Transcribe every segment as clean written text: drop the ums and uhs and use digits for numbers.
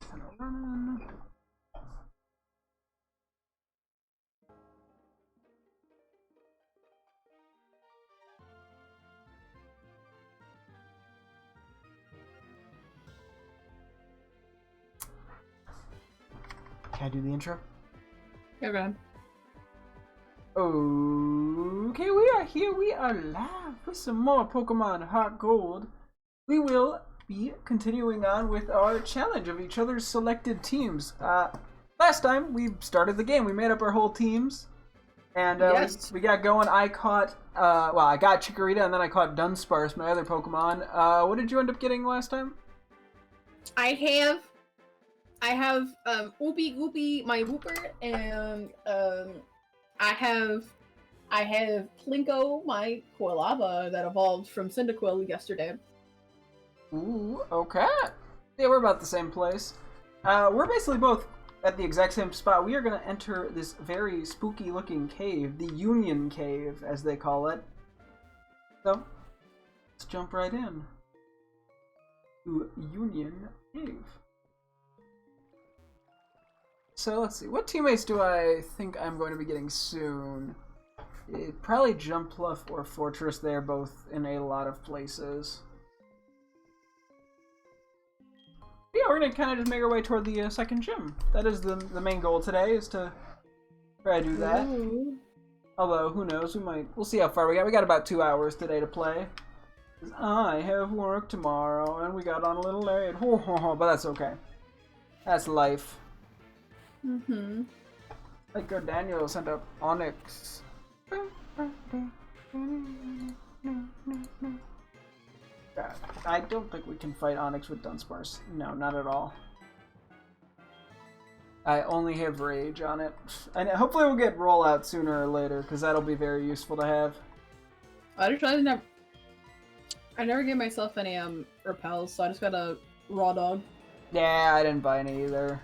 Can I do the intro? Yeah, go ahead. Okay, we are here. We are live with some more Pokemon HeartGold. We will be continuing on with our challenge of each other's selected teams. Last time we started the game, we made up our whole teams, and Yes. we got going. I caught, I got Chikorita, and then I caught Dunsparce, my other Pokemon. What did you end up getting last time? I have Oopie Goopy, my Wooper, and I have Plinko, my Quilava that evolved from Cyndaquil yesterday. Ooh, okay. Yeah, we're about the same place. We're basically both at the exact same spot. We are going to enter this very spooky-looking cave, the Union Cave, as they call it. So, let's jump right in to Union Cave. So, let's see. What teammates do I think I'm going to be getting soon? Probably Jumpluff or Fortress. They're both in a lot of places. Yeah, we're gonna kind of just make our way toward the second gym. That is the main goal today, is to try to do that. Ooh. Although, who knows, we'll see how far we got. We got about 2 hours today to play. 'Cause I have work tomorrow, and we got on a little late. But that's okay. That's life. Mm-hmm. Like our Daniel sent up Onyx. I don't think we can fight Onyx with Dunsparce. No, not at all. I only have Rage on it. And hopefully we'll get Rollout sooner or later, because that'll be very useful to have. I never gave myself any repels, so I just got a Raw Dog. Yeah, I didn't buy any either.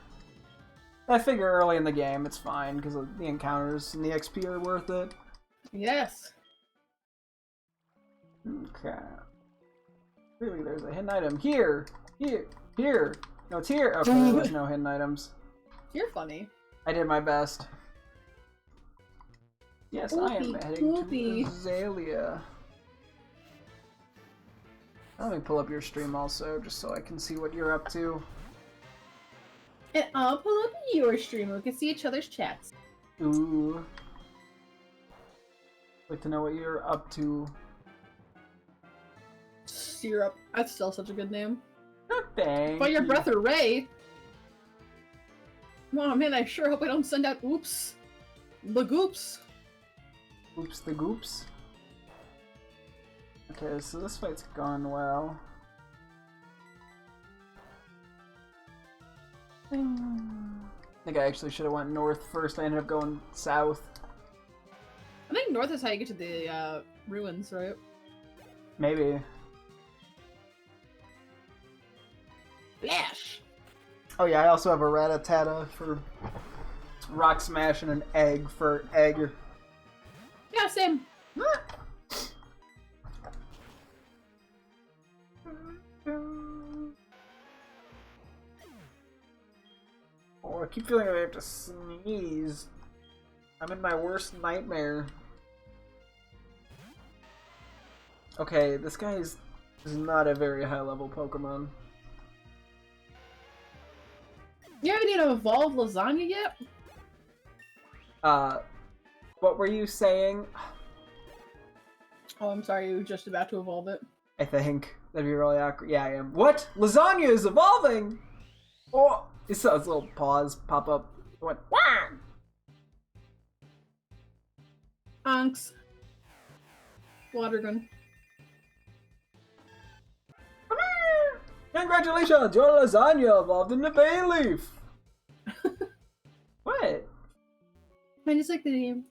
I figure early in the game it's fine, because the encounters and the XP are worth it. Yes. Okay. Clearly there's a hidden item. Here! Here! No, it's here! Okay, there's no hidden items. You're funny. I did my best. Yes, I am heading to Azalea. Let me pull up your stream also, just so I can see what you're up to. And I'll pull up your stream. We can see each other's chats. Ooh. Like to know what you're up to. Syrup. That's still such a good name. Thank But your you. breath are Ray. Oh man, I sure hope I don't send out oops. The goops. Oops the goops. Okay, so this fight's gone well. I think I actually should have went north first. I ended up going south. I think north is how you get to the ruins, right? Maybe. Flash! Oh yeah, I also have a Rattata for Rock Smash and an egg for egg. Yeah, same. Oh, I keep feeling like I have to sneeze. I'm in my worst nightmare. Okay, this guy is not a very high level Pokemon. You haven't even evolved Lasagna yet? What were you saying? Oh, I'm sorry, you were just about to evolve it. I think. That'd be really awkward. Yeah, I am. What? Lasagna is evolving! Oh! You saw his little paws pop up. It went, wah! Onks. Water gun. Congratulations! Your lasagna evolved into Bayleaf! What? I just like the name.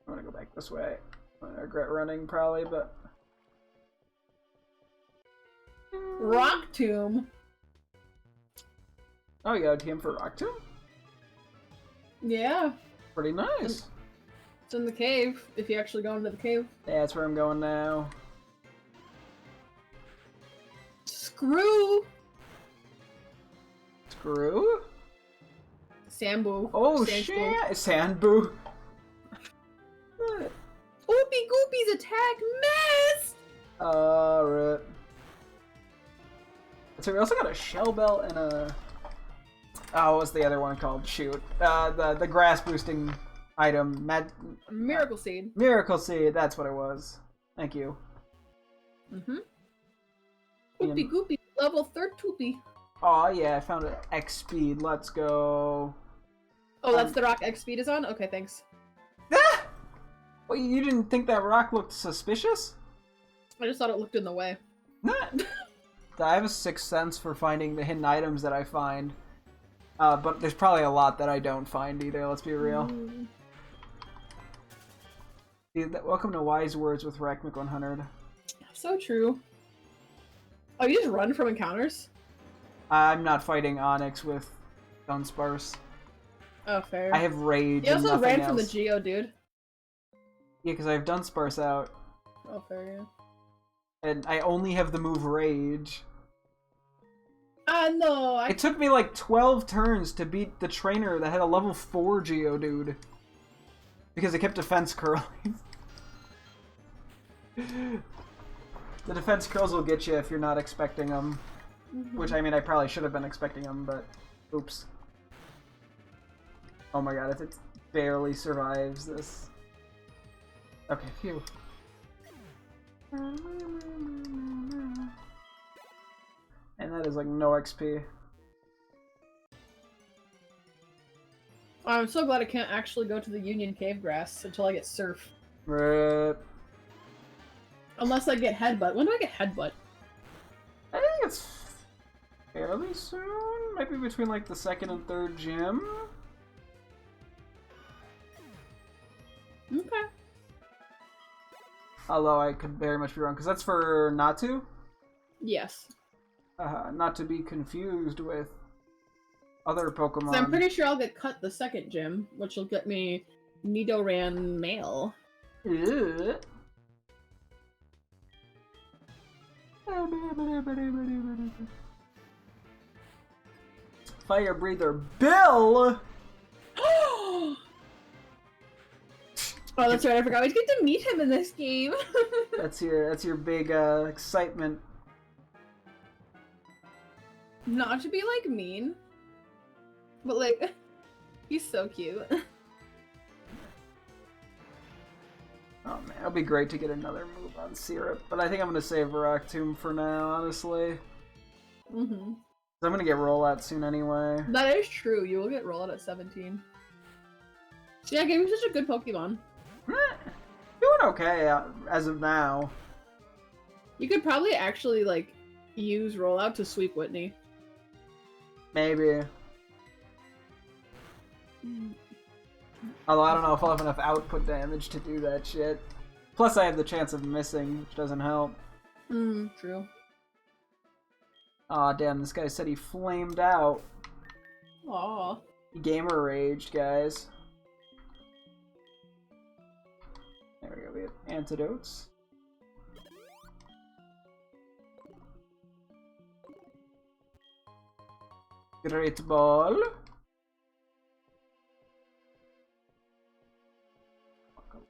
I'm gonna go back this way. I regret running, probably, but... Rock Tomb. Oh, you got a team for Rock Tomb? Yeah. Pretty nice. It's in the cave, if you actually go into the cave. Yeah, that's where I'm going now. Screw! Screw? Sambu. Oh Sandboo. shit! Sandboo. Oopie Goopie's attack missed! Rip. So we also got a shell bell and a... Oh, what's the other one called? Shoot. The grass boosting item. Miracle Seed. Miracle Seed, that's what it was. Thank you. Mm-hmm. Oopie Goopie, level 3 Toopie. Oh yeah, I found an X speed. Let's go. Oh, that's the rock X speed is on? Okay, thanks. Ah! Well, you didn't think that rock looked suspicious? I just thought it looked in the way. I have a sixth sense for finding the hidden items that I find. But there's probably a lot that I don't find either, let's be real. Welcome to Wise Words with Rackmick100. So true. Oh, you just run from encounters? I'm not fighting Onyx with Dunsparce. Oh, fair. I have Rage You and also nothing ran else. from the Geo, dude. Yeah, because I have Dunsparce out. Oh, fair, yeah. And I only have the move Rage. No, It took me like 12 turns to beat the trainer that had a level 4 Geodude. Because it kept defense curling. The defense curls will get you if you're not expecting them. Mm-hmm. Which, I mean, I probably should have been expecting them, but oops. Oh my god, if it barely survives this. Okay, phew. And that is like no XP. I'm so glad I can't actually go to the Union Cave Grass until I get Surf. Rip. Unless I get Headbutt. When do I get Headbutt? I think it's fairly soon. Maybe between like the 2nd and 3rd gym. Okay. Although I could very much be wrong, because that's for Natu? Yes. Not to be confused with other Pokemon. So I'm pretty sure I'll get cut the 2nd gym, which will get me Nidoran Male. Ugh. Fire Breather Bill! Oh, that's right, I forgot. We get to meet him in this game. That's your big excitement. Not to be like mean, but like he's so cute. Oh man, it'll be great to get another move on Syrup, but I think I'm gonna save Rock Tomb for now, honestly. Mm-hmm. I'm gonna get rollout soon anyway. That is true. You will get rollout at 17. So yeah, game is such a good Pokemon. Doing okay as of now. You could probably actually like use rollout to sweep Whitney. Maybe. Although I don't know if I'll have enough output damage to do that shit. Plus I have the chance of missing, which doesn't help. True. Aw, damn, this guy said he flamed out. Aw. He gamer raged, guys. There we go, we have antidotes. Great ball.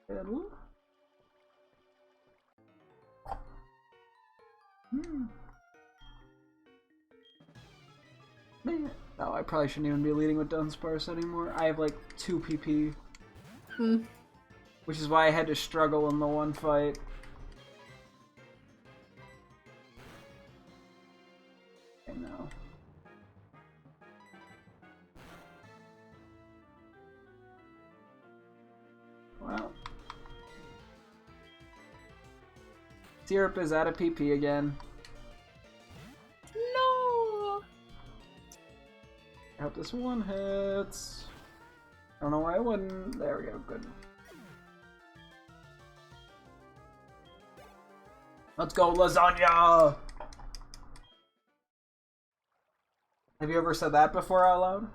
Little. Man. Oh, I probably shouldn't even be leading with Dunsparce anymore. I have like 2 PP. Which is why I had to struggle in the one fight. I know. Well. Syrup is out of PP again. No. I hope this one hits. I don't know why I wouldn't. There we go, good. Let's go, lasagna! Have you ever said that before out loud?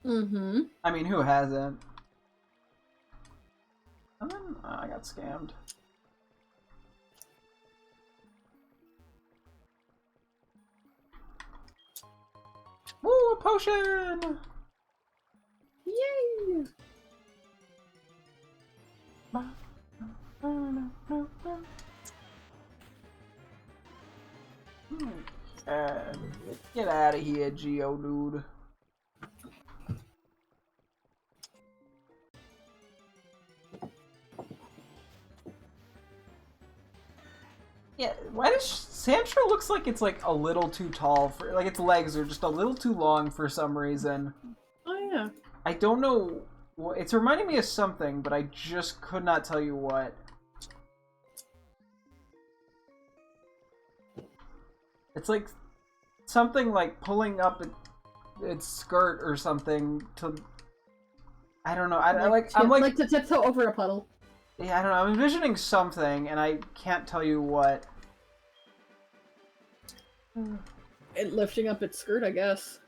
Mm-hmm. I mean, who hasn't? And then I got scammed. Ooh, a potion! Yay! Get out of here, Geodude. Yeah, why does Sandshrew looks like it's like a little too tall for like its legs are just a little too long for some reason. Oh yeah. I don't know. It's reminding me of something, but I just could not tell you what. It's like something like pulling up its skirt or something to. I don't know. I'm like to tiptoe over a puddle. Yeah, I don't know. I'm envisioning something, and I can't tell you what. It lifting up its skirt, I guess.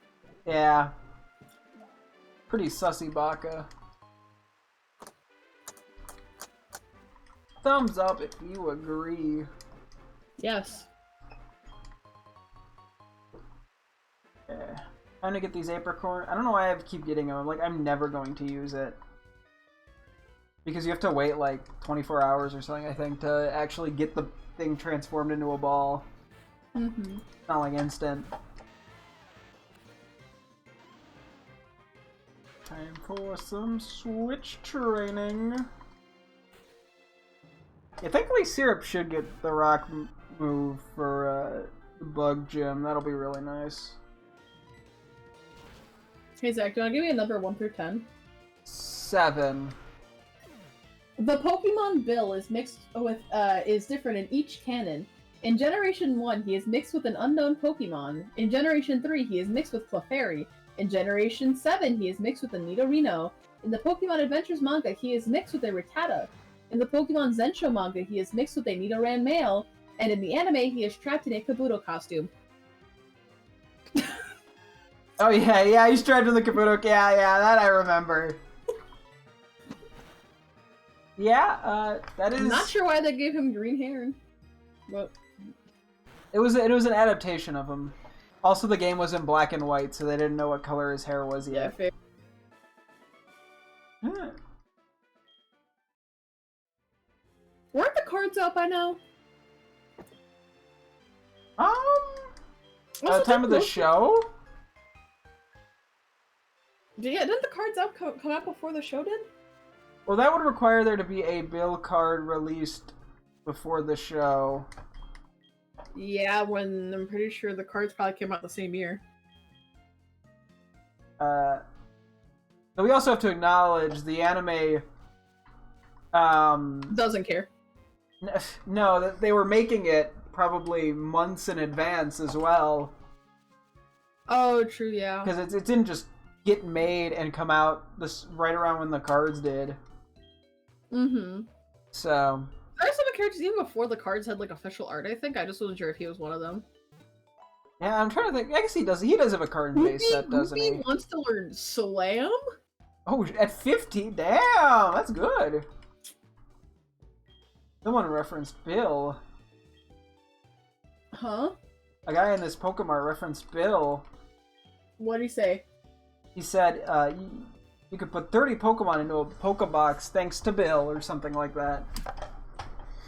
Yeah. Pretty sussy baka. Thumbs up if you agree. Yes. Yeah. Trying to get these apricorn. I don't know why I keep getting them. Like, I'm never going to use it. Because you have to wait like 24 hours or something, I think, to actually get the thing transformed into a ball. Mm-hmm. Not like instant. Time for some switch training. Yeah, thankfully Syrup should get the rock move for the bug gym. That'll be really nice. Hey Zach, do you want to give me a number 1 through 10? 7. The Pokemon Bill is mixed with is different in each canon. In Generation 1, he is mixed with an unknown Pokemon. In Generation 3, he is mixed with Clefairy. In Generation 7, he is mixed with a Nidorino. In the Pokemon Adventures manga, he is mixed with a Rattata. In the Pokemon Zensho manga, he is mixed with a Nidoran male. And in the anime, he is trapped in a Kabuto costume. Oh yeah, he's trapped in the Kabuto. Yeah, that I remember. Yeah, that is. I'm not sure why they gave him green hair, but it was an adaptation of him. Also, the game was in black and white, so they didn't know what color his hair was yet. yeah, fair. Weren't the cards out by now? Time of the show? Yeah, didn't the cards out come out before the show did? Well, that would require there to be a Bill card released before the show. Yeah, when I'm pretty sure the cards probably came out the same year. But we also have to acknowledge the anime. Doesn't care. No, that they were making it probably months in advance as well. Oh, true, yeah. Because it didn't just get made and come out right around when the cards did. Mm-hmm. So there are some characters even before the cards had like official art. I think I just wasn't sure if he was one of them. yeah, I'm trying to think. I guess he does. He does have a card base set, doesn't he? Wants to learn Slam. Oh, at 15, damn, that's good. Someone referenced Bill. Huh? A guy in this Pokemon referenced Bill. What'd he say? He said, you could put 30 Pokemon into a Pokebox thanks to Bill, or something like that.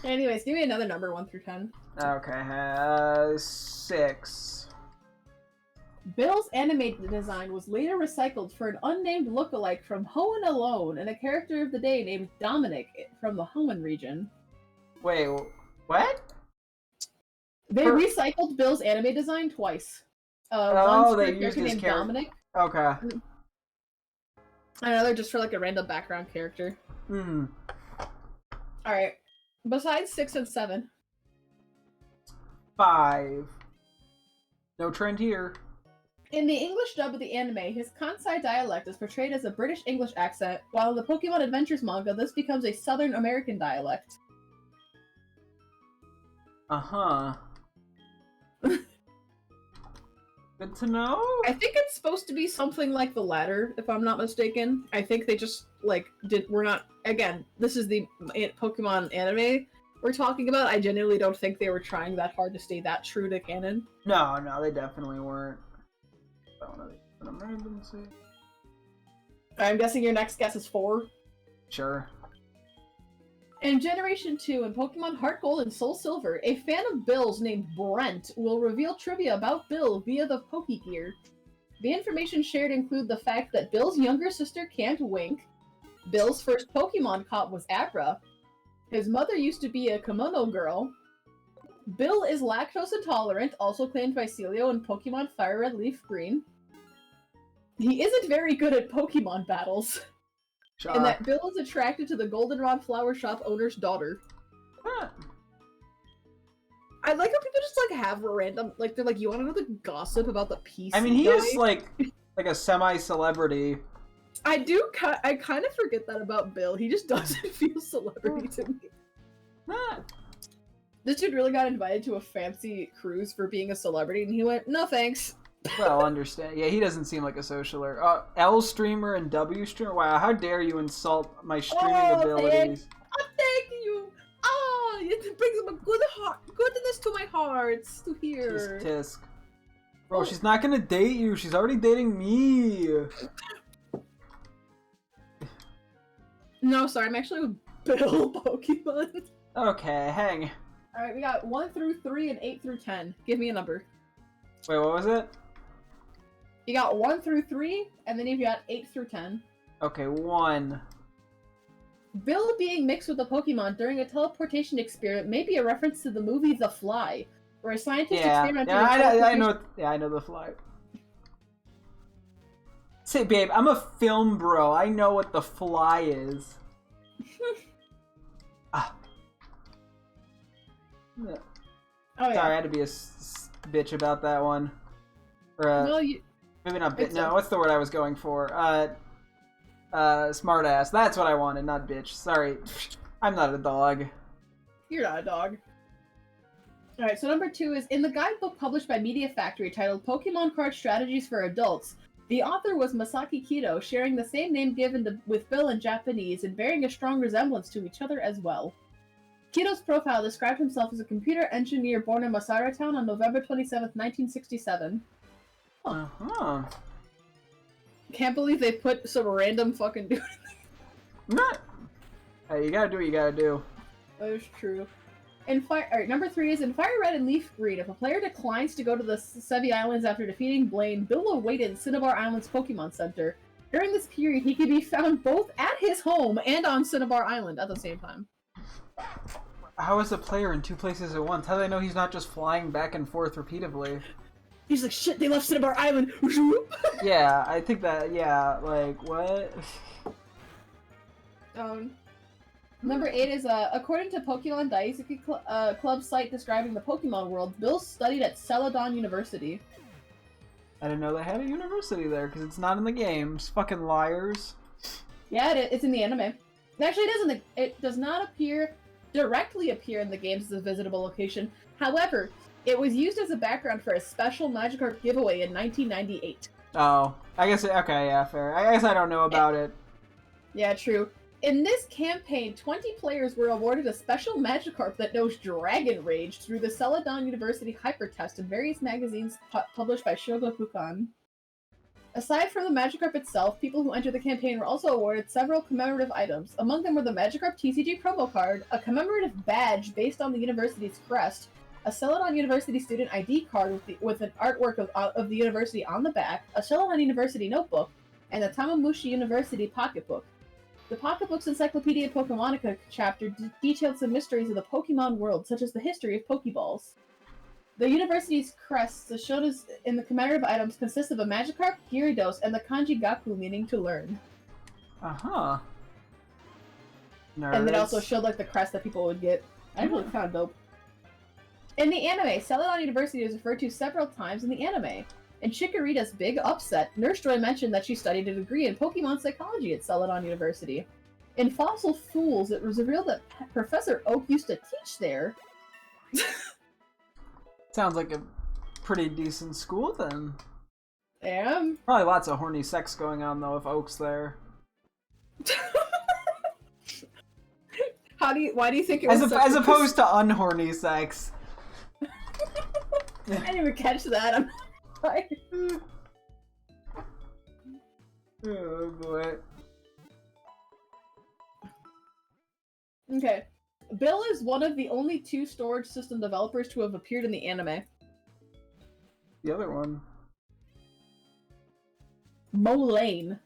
Anyways, give me another number 1 through 10. Okay, 6. Bill's animated design was later recycled for an unnamed lookalike from Hoenn alone and a character of the day named Dominic from the Hoenn region. Wait, what? They recycled Bill's anime design twice. Oh, one for they a used character his named character. Dominic. Okay. And another just for like a random background character. Hmm. Alright. Besides 6 and 7. 5. No trend here. In the English dub of the anime, his Kansai dialect is portrayed as a British English accent, while in the Pokemon Adventures manga, this becomes a Southern American dialect. Uh-huh. Good to know. I think it's supposed to be something like the latter, if I'm not mistaken. I think they just, we're not, again, this is the Pokemon anime we're talking about. I genuinely don't think they were trying that hard to stay that true to canon. No, they definitely weren't. I'm guessing your next guess is 4. Sure. In Generation 2 in Pokemon HeartGold and Soul Silver, a fan of Bill's named Brent will reveal trivia about Bill via the Pokegear. The information shared include the fact that Bill's younger sister can't wink, Bill's first Pokemon caught was Abra, his mother used to be a kimono girl, Bill is lactose intolerant, also claimed by Celio in Pokemon Fire Red Leaf Green. He isn't very good at Pokemon battles. And that Bill is attracted to the Goldenrod Flower Shop owner's daughter. Huh. I like how people just like have random, like they're like, you want to know the gossip about the PC I mean, he guy? is like a semi-celebrity. I kind of forget that about Bill. He just doesn't feel celebrity to me. Huh. This dude really got invited to a fancy cruise for being a celebrity, and he went, no thanks. Well, understand. Yeah, he doesn't seem like a socialer. L streamer and W streamer. Wow, how dare you insult my streaming abilities? Thank you. It brings a goodness to my heart to hear. Tisk. Bro, she's not gonna date you. She's already dating me. No, sorry, I'm actually with Bill Pokemon. Okay, hang. Alright, we got 1 through 3 and 8 through 10. Give me a number. Wait, what was it? You got 1 through 3, and then you've got 8 through 10. Okay, 1. Bill being mixed with a Pokemon during a teleportation experiment may be a reference to the movie The Fly, where a scientist experimented with teleportation. I know The Fly. Say, babe, I'm a film bro. I know what The Fly is. Ah. Oh, Sorry, yeah. I had to be a bitch about that one. Or, No, maybe not bitch. No, what's the word I was going for? Smart ass. That's what I wanted, not bitch. Sorry. I'm not a dog. You're not a dog. Alright, so number 2 is, in the guidebook published by Media Factory titled Pokemon Card Strategies for Adults, the author was Masaki Kido, sharing the same name given with Bill in Japanese and bearing a strong resemblance to each other as well. Kido's profile described himself as a computer engineer born in Masara Town on November 27, 1967. Uh-huh. Can't believe they put some random fucking dude in there. Hey, you gotta do what you gotta do. That is true. Alright, number 3 is, in Fire Red and Leaf Green, if a player declines to go to the Sevi Islands after defeating Blaine, Bill will wait in Cinnabar Island's Pokemon Center. During this period, he can be found both at his home and on Cinnabar Island at the same time. How is a player in 2 places at once? How do they know he's not just flying back and forth repeatedly? He's like, shit, they left Cinnabar Island! Yeah, I think that, yeah, like, what? Number 8 is, according to Pokemon Daisuke Club site describing the Pokemon world, Bill studied at Celadon University. I didn't know they had a university there, because it's not in the games. Fucking liars. Yeah, it's in the anime. Actually, it does not directly appear in the games as a visitable location. However, it was used as a background for a special Magikarp giveaway in 1998. Oh, I guess, okay, yeah, fair. I guess I don't know about it. Yeah, true. In this campaign, 20 players were awarded a special Magikarp that knows Dragon Rage through the Celadon University Hyper Test in various magazines published by Shogakukan. Aside from the Magikarp itself, people who entered the campaign were also awarded several commemorative items. Among them were the Magikarp TCG promo card, a commemorative badge based on the university's crest, a Celadon University student ID card with an artwork of the university on the back, a Celadon University notebook, and a Tamamushi University pocketbook. The pocketbook's Encyclopedia Pokemonica chapter detailed some mysteries of the Pokemon world, such as the history of Pokeballs. The university's crest, as shown as in the commemorative items, consists of a Magikarp, Gyarados, and the kanji Gaku, meaning to learn. Uh-huh. Nerds. And it also showed like the crest that people would get. I think it was kind of dope. In the anime, Celadon University is referred to several times in the anime. In Chikorita's Big Upset, Nurse Joy mentioned that she studied a degree in Pokemon psychology at Celadon University. In Fossil Fools, it was revealed that Professor Oak used to teach there. Sounds like a pretty decent school, then. Yeah. Probably lots of horny sex going on, though, if Oak's there. Why do you think it was as opposed to unhorny sex? I didn't even catch that. I'm sorry. Oh boy. Okay. Bill is one of the only 2 storage system developers to have appeared in the anime. The other one. Mulane.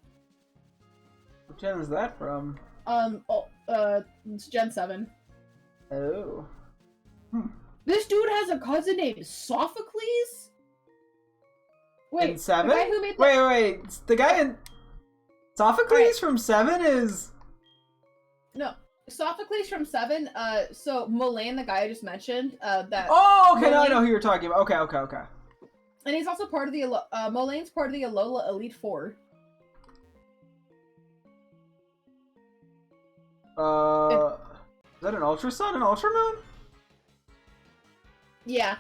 What gen is that from? It's Gen 7. Oh. This dude has a cousin named Sophocles? Wait, In 7? the guy who made Wait. The guy in Sophocles from 7 is... No. Sophocles from 7, so Mulane, the guy I just mentioned, that... Oh, okay, Mulane... now I know who you're talking about. Okay. And he's also part of the, Mulane's part of the Alola Elite Four. Is that an Ultra Sun and Ultra Moon? Yeah.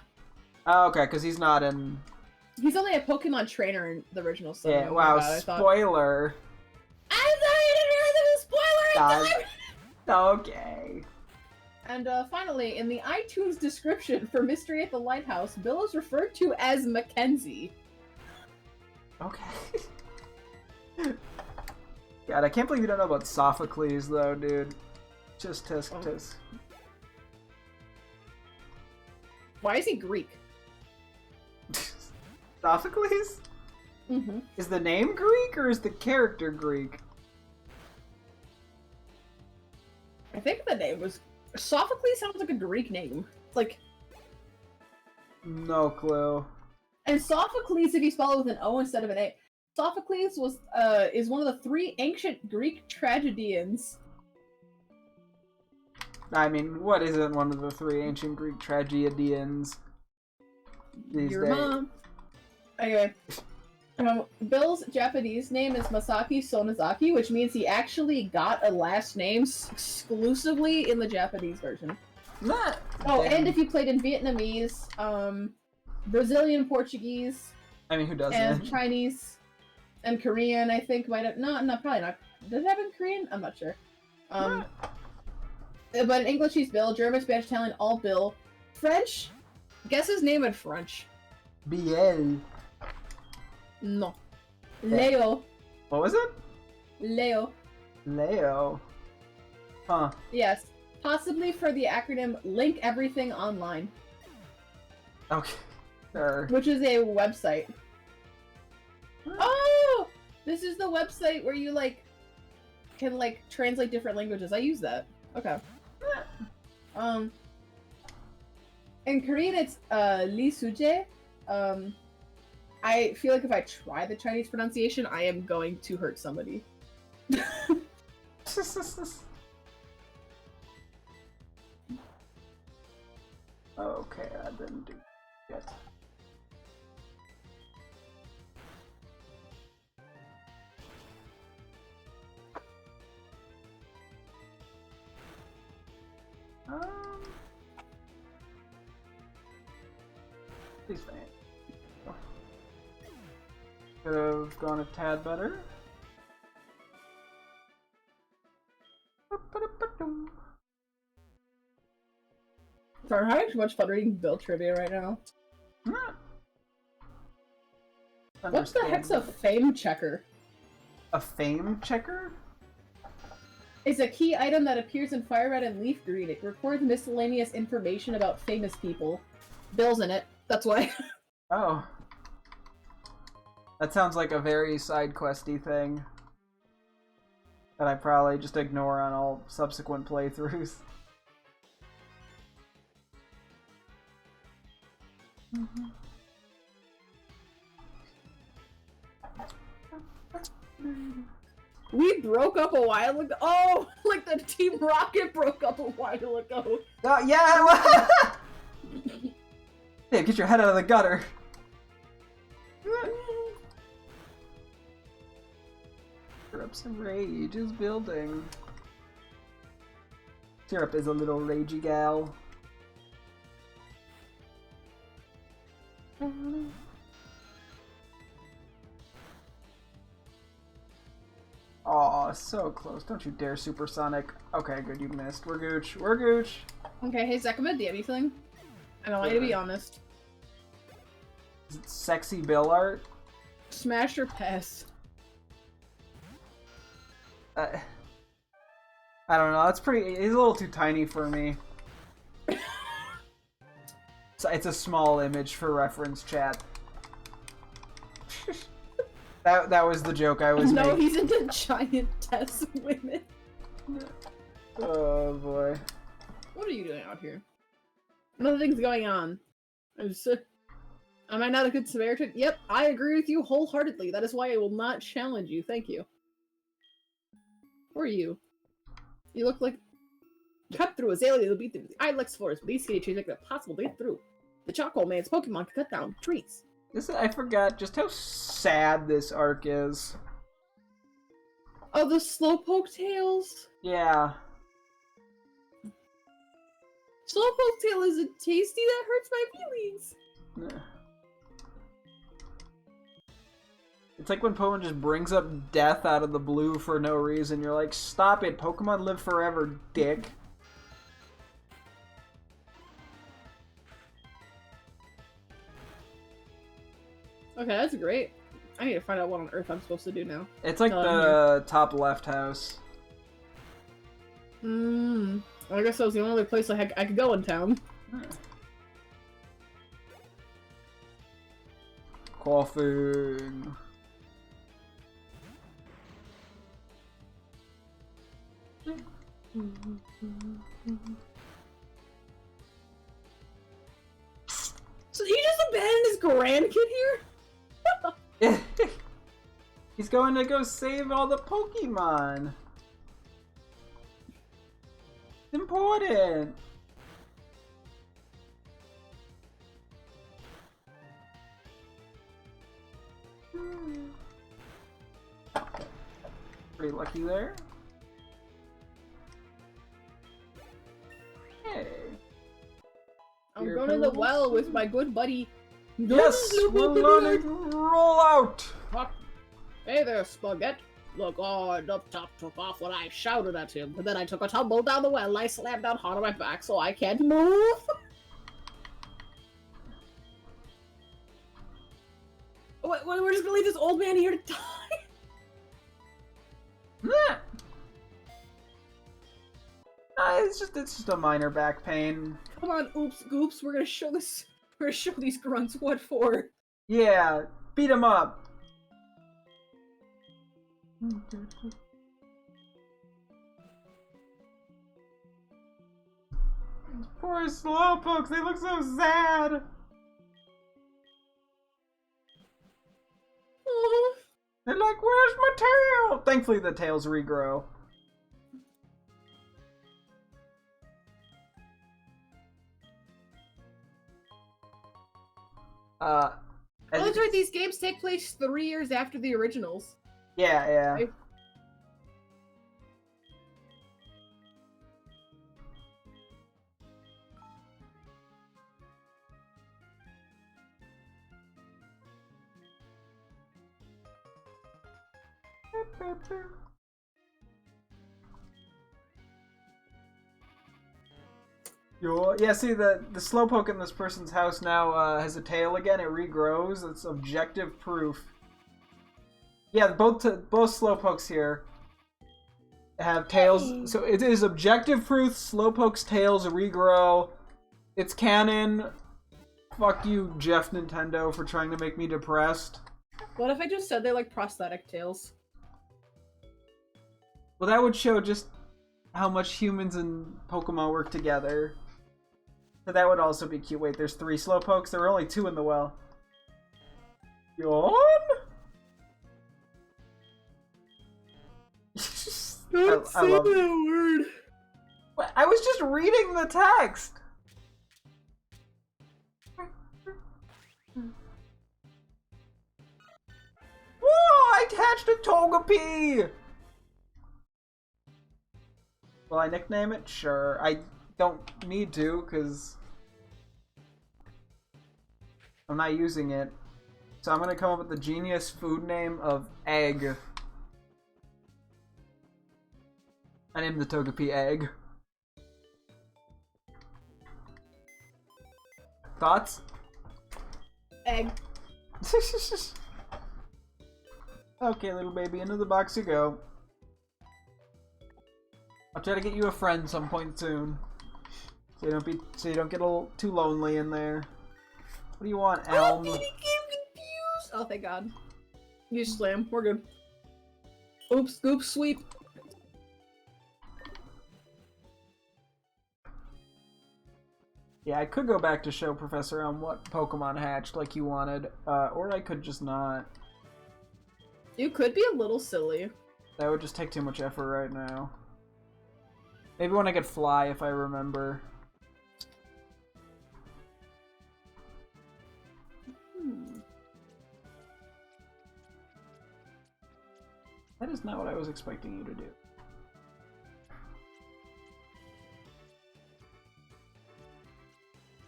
Oh, okay, because he's not in... He's only a Pokemon trainer in the original Sun. Yeah, wow, spoiler. I thought you didn't realize it was spoiler! Okay. And finally, in the iTunes description for Mystery at the Lighthouse, Bill is referred to as Mackenzie. Okay. God, I can't believe you don't know about Sophocles, though, dude. Just tisk. Why is he Greek? Sophocles? Mm-hmm. Is the name Greek, or is the character Greek? I think the name was... Sophocles sounds like a Greek name. Like... No clue. And Sophocles, if you spell it with an O instead of an A, Sophocles was is one of the 3 ancient Greek tragedians. I mean, what isn't one of the 3 ancient Greek tragedians these Your days? mom. Anyway, Bill's Japanese name is Masaki Sonozaki, which means he actually got a last name exclusively in the Japanese version. Not. Oh, damn. and if you played in Vietnamese, Brazilian Portuguese, I mean, who doesn't? and Chinese, and Korean, I think might have no, probably not. Does it have in Korean? I'm not sure. But in English he's Bill, German, Spanish, Italian, all Bill. French? Guess his name in French. Biel. No. Leo. What was it? Leo. Leo. Huh. Yes. Possibly for the acronym Link Everything Online. Okay. Sure. Which is a website. Oh! This is the website where you, like, can, like, translate different languages. I use that. Okay. In Korean it's Lee Suje. I feel like if I try the Chinese pronunciation, I am going to hurt somebody. Okay, I didn't do yet. Please stay. Could have gone a tad better. Sorry, I'm having too much fun reading Bill trivia right now. What the heck's a fame checker? A fame checker? It's a key item that appears in Fire Red and Leaf Green. It records miscellaneous information about famous people. Bill's in it. That's why. Oh. That sounds like a very side questy thing that I probably just ignore on all subsequent playthroughs. We broke up a while ago. Oh, like the Team Rocket broke up a while ago. Yeah! Yeah, get your head out of the gutter. Syrup's rage is building. Syrup is a little ragey gal. Aw, so close. Don't you dare supersonic. Okay, good, you missed. We're gooch. We're gooch. Okay, hey Zekama, do you have anything? I don't want you to be honest. Is it sexy Bill art? Smash or pass? I don't know. That's pretty. He's a little too tiny for me. So it's a small image for reference, chat. That was the joke I was making. No, he's into giantess women. Oh boy. What are you doing out here? Nothing's going on. Am I not a good Samaritan? Yep, I agree with you wholeheartedly. That is why I will not challenge you. Thank you. Who are you? You look like... Cut through Azalea will beat them. The Ilex forest, but these skinny trees make it impossible to get through. The Choco Man's Pokemon can cut down trees. I forgot just how sad this arc is. Oh, the Slowpoke tails? Yeah. Slowpoke tail isn't tasty, that hurts my feelings. It's like when Pokemon just brings up death out of the blue for no reason. You're like, stop it, Pokemon live forever, dick. Okay, that's great. I need to find out what on earth I'm supposed to do now. It's like the top left house. I guess that was the only place I could go in town. Coughing. So he just abandoned his grandkid here? He's going to go save all the Pokemon. It's important. Pretty lucky there. Hey. I'm going to the well with my good buddy. Yes, we're learning roll out. Hey there, Spaghetti. The guard up top took off when I shouted at him, but then I took a tumble down the well and I slammed down hard on my back so I can't move. We're just gonna leave this old man here to die? Nah. It's just a minor back pain. Come on, oops, goops. We're gonna show these grunts what for. Yeah, beat him up. Poor Slowpokes, they look so sad. They're like, where's my tail? Thankfully the tails regrow. Oh, that's right, these games take place 3 years after the originals. Yeah. Right? Yeah, see, the Slowpoke in this person's house now has a tail again. It regrows. It's objective proof. Yeah, both Slowpokes here have tails. So it is objective proof. Slowpoke's tails regrow. It's canon. Fuck you, Jeff Nintendo, for trying to make me depressed. What if I just said they're like prosthetic tails? Well, that would show just how much humans and Pokemon work together. So that would also be cute. Wait, there's 3 Slowpokes? There were only 2 in the well. Yawn? Don't say that word. What? I was just reading the text. Whoa! I attached a Togepi! Will I nickname it? Sure. I don't need to, because I'm not using it. So I'm going to come up with the genius food name of Egg. I named the Togepi Egg. Thoughts? Egg. Okay, little baby, into the box you go. try to get you a friend some point soon. So you don't get a little too lonely in there. What do you want, Elm? I'm getting confused. Oh, thank God. You slam. We're good. Oops, scoop, sweep. Yeah, I could go back to show Professor Elm what Pokemon hatched like you wanted, or I could just not. You could be a little silly. That would just take too much effort right now. Maybe when I could fly, if I remember. That is not what I was expecting you to do.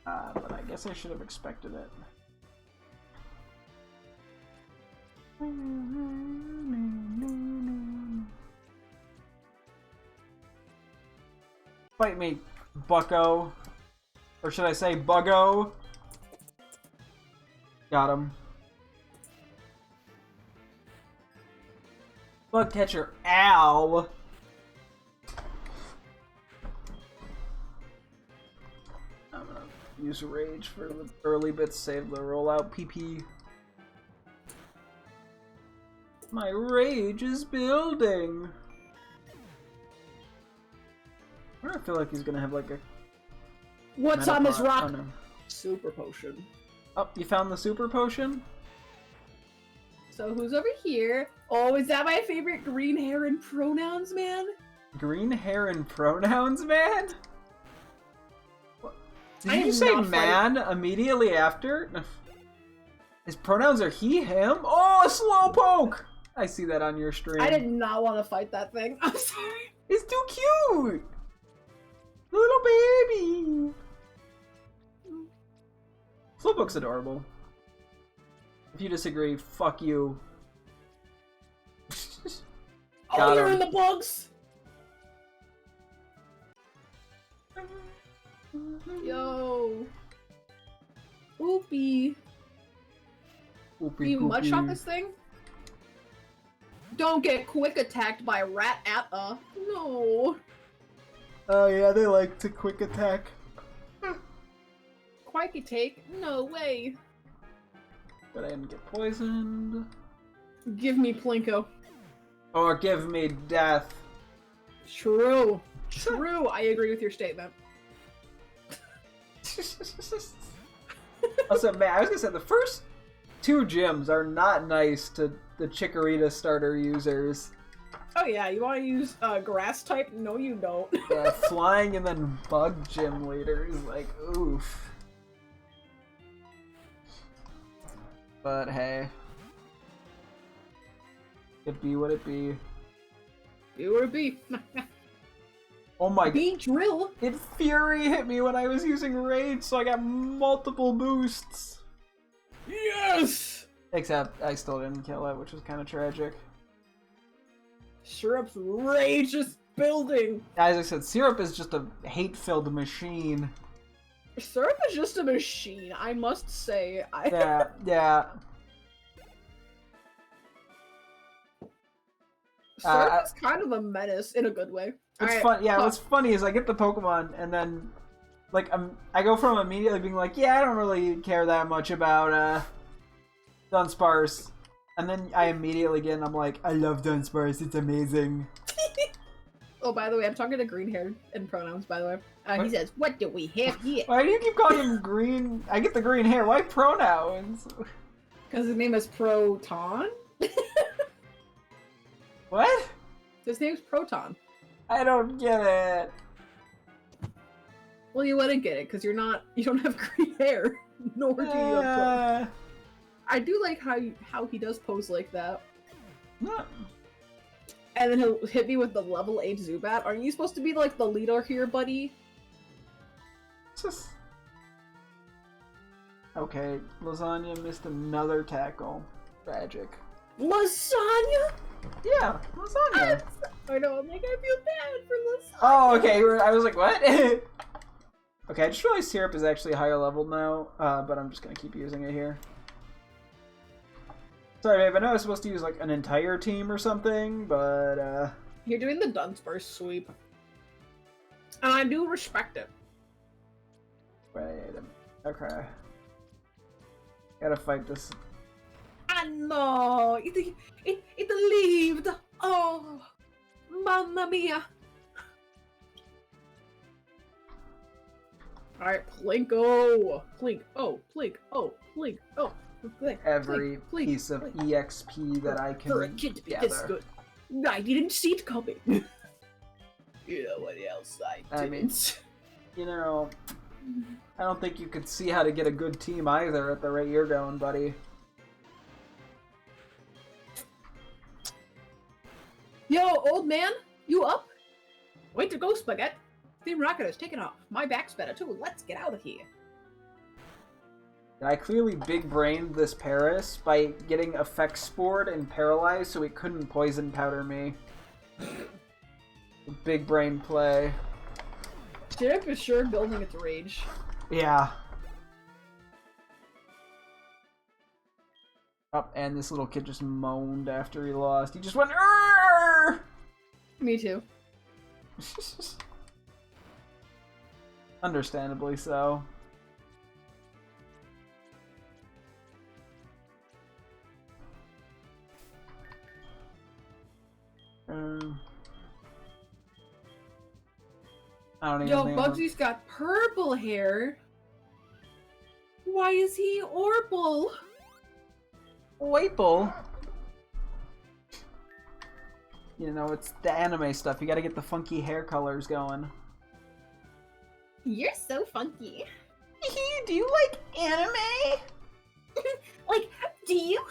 But I guess I should have expected it. Fight me, bucko. Or should I say buggo? Got him. Bug catcher, ow! I'm gonna use rage for the early bits, save the rollout PP. My rage is building! I feel like he's gonna have like a... What's on this rock? Oh, no. Super potion. Oh, you found the super potion? So who's over here? Oh, is that my favorite green hair and pronouns man? Green hair and pronouns man? What? Did I you am say not man immediately after? His pronouns are he, him? Oh, a slowpoke! I see that on your stream. I did not want to fight that thing. I'm sorry. It's too cute! Little baby! Slowpoke's adorable. If you disagree, fuck you. Oh, you're in the bugs! Yo. Oopie. Oopie You mud poopie. shot this thing? Don't get quick attacked by Rat-Atta. No. Oh yeah, they like to quick attack. Quickie take? No way. But I didn't get poisoned. Give me Plinko. Or give me death. True. True. I agree with your statement. Also, man, I was gonna say the first two gyms are not nice to the Chikorita starter users. Oh yeah, you want to use grass type? No, you don't. Yeah, flying and then bug gym leaders, like, oof. But hey. It be what it be. You or B. Oh my god. B drill. It Fury hit me when I was using Rage, so I got multiple boosts. Yes! Except I still didn't kill it, which was kind of tragic. Syrup's rage is building. As I said, Syrup is just a hate-filled machine. Syrup is just a machine, I must say. Yeah, yeah. Syrup is kind of a menace in a good way. It's fun. Yeah, what's funny is I get the Pokemon and then, like, I go from immediately being like, yeah, I don't really care that much about Dunsparce, and then I immediately get, and I'm like, I love Dunsparce. It's amazing. Oh, by the way, I'm talking to green hair and pronouns. By the way, he says, "What do we have here?" Why do you keep calling him green? I get the green hair. Why pronouns? Because his name is Proton. What? His name's Proton. I don't get it. Well, you wouldn't get it because you don't have green hair, nor do you have. I do like how he does pose like that. No. And then he'll hit me with the level 8 Zubat. Aren't you supposed to be like the leader here, buddy? Just... Okay, Lasagna missed another tackle. Tragic. Lasagna? Yeah, Lasagna. I know, I'm like, I feel bad for Lasagna. Oh, okay, I was like, what? Okay, I just realized Syrup is actually higher level now, but I'm just gonna keep using it here. Sorry, babe, I know I was supposed to use, like, an entire team or something, but, You're doing the Dunsparce sweep. And I do respect it. Wait a minute. Okay. Gotta fight this. Ah no! It lived! Oh! Mamma mia! Alright, Plinko! Plink, oh, Plink, oh, Plink, oh. Plink, Every Plink, piece of Plink. EXP that I can For a kid to be this gather. good. I didn't see it coming. You know what else I I mean, you know, I don't think you could see how to get a good team either at the rate you're going, buddy. Yo, old man, you up? Wait to go, Spaghetti. Team Rocket has taken off. My back's better too. Let's get out of here. I clearly big-brained this Paris by getting effect spored and paralyzed so it couldn't poison powder me. Big brain play. Chip is sure building its rage. Yeah. Oh, and this little kid just moaned after he lost. He just went, "Arr!" Me too. Understandably so. I don't even Yo, think Bugsy's got purple hair. Why is he Orple? Waple. You know, it's the anime stuff. You gotta get the funky hair colors going. You're so funky. Do you like anime? Like, do you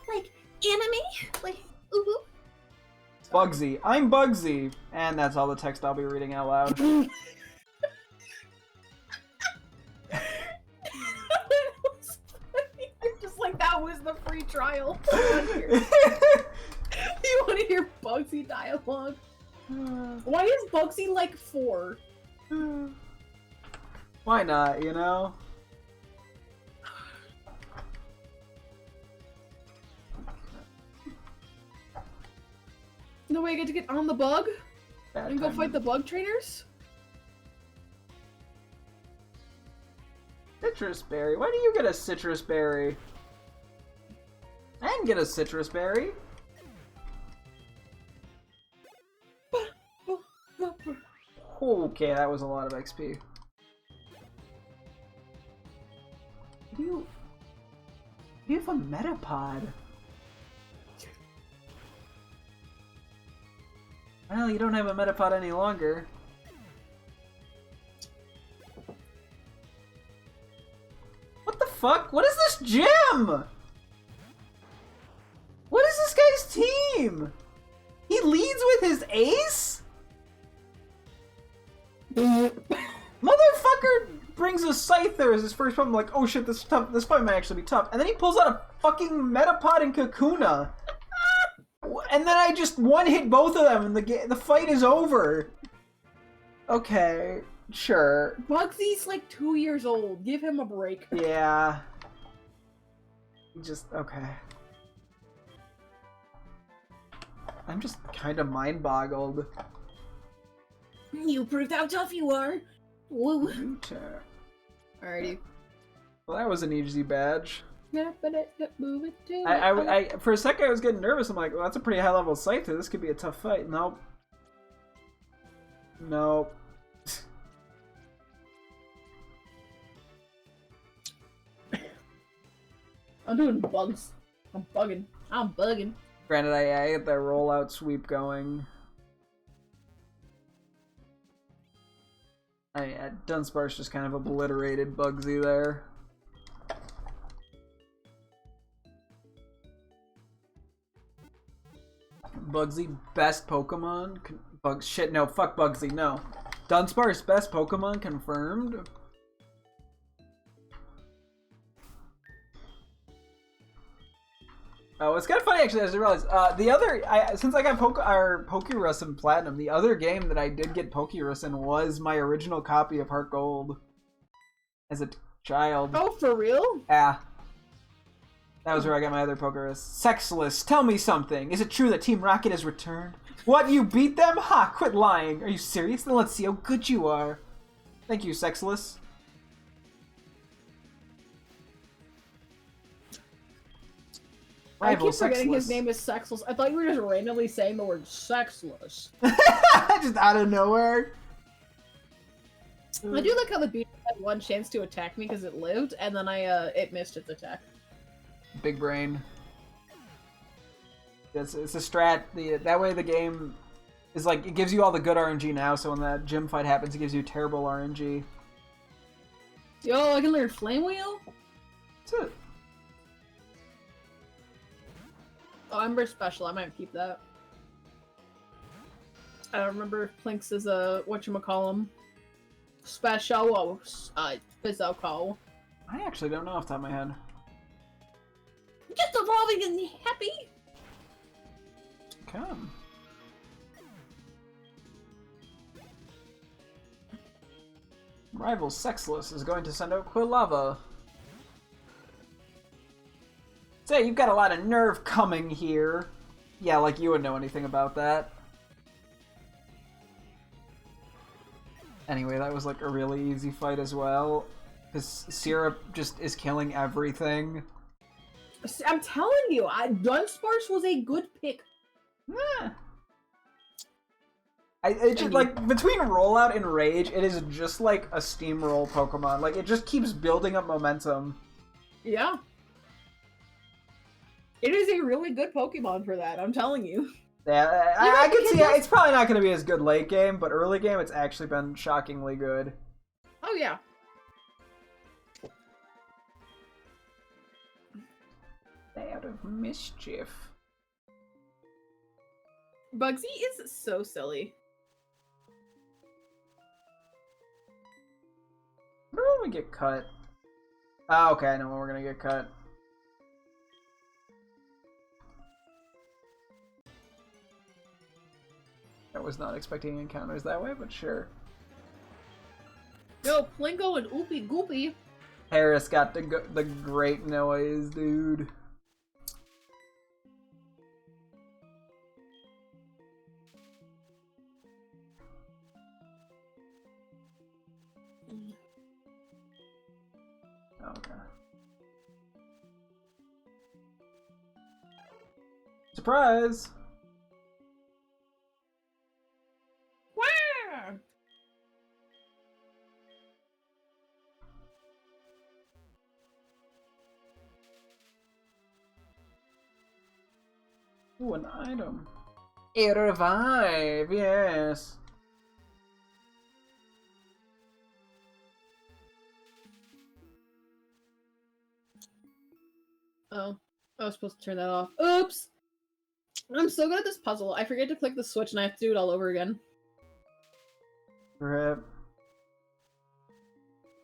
like anime? Like, ooh. Bugsy. I'm Bugsy. And that's all the text I'll be reading out loud. Just like that was the free trial. You want to hear Bugsy dialogue? Why is Bugsy like 4? Why not, you know? No way I get to get on the bug Bad and go timing. fight the bug trainers? Citrus berry. Why do you get a citrus berry? I didn't get a citrus berry. Okay, that was a lot of XP. Do you have a Metapod? Well, you don't have a Metapod any longer. What the fuck? What is this gym? What is this guy's team? He leads with his ace? Motherfucker brings a Scyther as his first problem, like, oh shit, this is tough. This fight might actually be tough. And then he pulls out a fucking Metapod and Kakuna. And then I just one-hit both of them and the fight is over. Okay, sure. Bugsy's like 2 years old. Give him a break. Yeah. Just, okay. I'm just kind of mind-boggled. You proved how tough you are. Woo. Alrighty. Well, that was an easy badge. Move it to I for a second I was getting nervous. I'm like, well, that's a pretty high level Scyther. This could be a tough fight. Nope. Nope. I'm doing bugs. I'm bugging. I'm bugging. Granted, I had that rollout sweep going. Dunsparce just kind of obliterated Bugsy there. Bugsy, best Pokemon? Shit, no, fuck Bugsy, no. Dunsparce, best Pokemon confirmed? Oh, it's kind of funny actually, as I realized. Since I got Pokerus in Platinum, the other game that I did get Pokerus in was my original copy of HeartGold. As a child. Oh, for real? Yeah. That was where I got my other Pokerus. Sexless, tell me something. Is it true that Team Rocket has returned? What, you beat them? Ha, quit lying. Are you serious? Then let's see how good you are. Thank you, Sexless. I keep forgetting his name is Sexless. I thought you were just randomly saying the word sexless. Just out of nowhere. I do like how the beast had one chance to attack me because it lived, and then it missed its attack. Big brain. It's a strat. That way the game is like, it gives you all the good RNG now, so when that gym fight happens, it gives you terrible RNG. Yo, I can learn Flame Wheel? That's it. Oh, Ember Special, I might keep that. I don't remember if Plinks is a, whatchamacallem, special, physical. I actually don't know off the top of my head. Just evolving and happy! Come. Rival Sexless is going to send out Quilava. Say, you've got a lot of nerve coming here. Yeah, like you would know anything about that. Anyway, that was like a really easy fight as well. Because Syrup just is killing everything. I'm telling you, Dunsparce was a good pick. Yeah. It just, like, between Rollout and Rage, it is just like a steamroll Pokemon. Like, it just keeps building up momentum. Yeah. It is a really good Pokemon for that, I'm telling you. Yeah, I can see it's probably not going to be as good late game, but early game, it's actually been shockingly good. Oh, yeah. Out of mischief. Bugsy is so silly. Where will we get cut? Oh, okay, I know when we're gonna get cut. I was not expecting encounters that way, but sure. Yo, Plinko and Oopie Goopy. Harris got the great noise, dude. Okay. Surprise! Wow! Ooh, an item. A revive, yes. Oh, I was supposed to turn that off. Oops! I'm so good at this puzzle. I forget to click the switch and I have to do it all over again. Rip.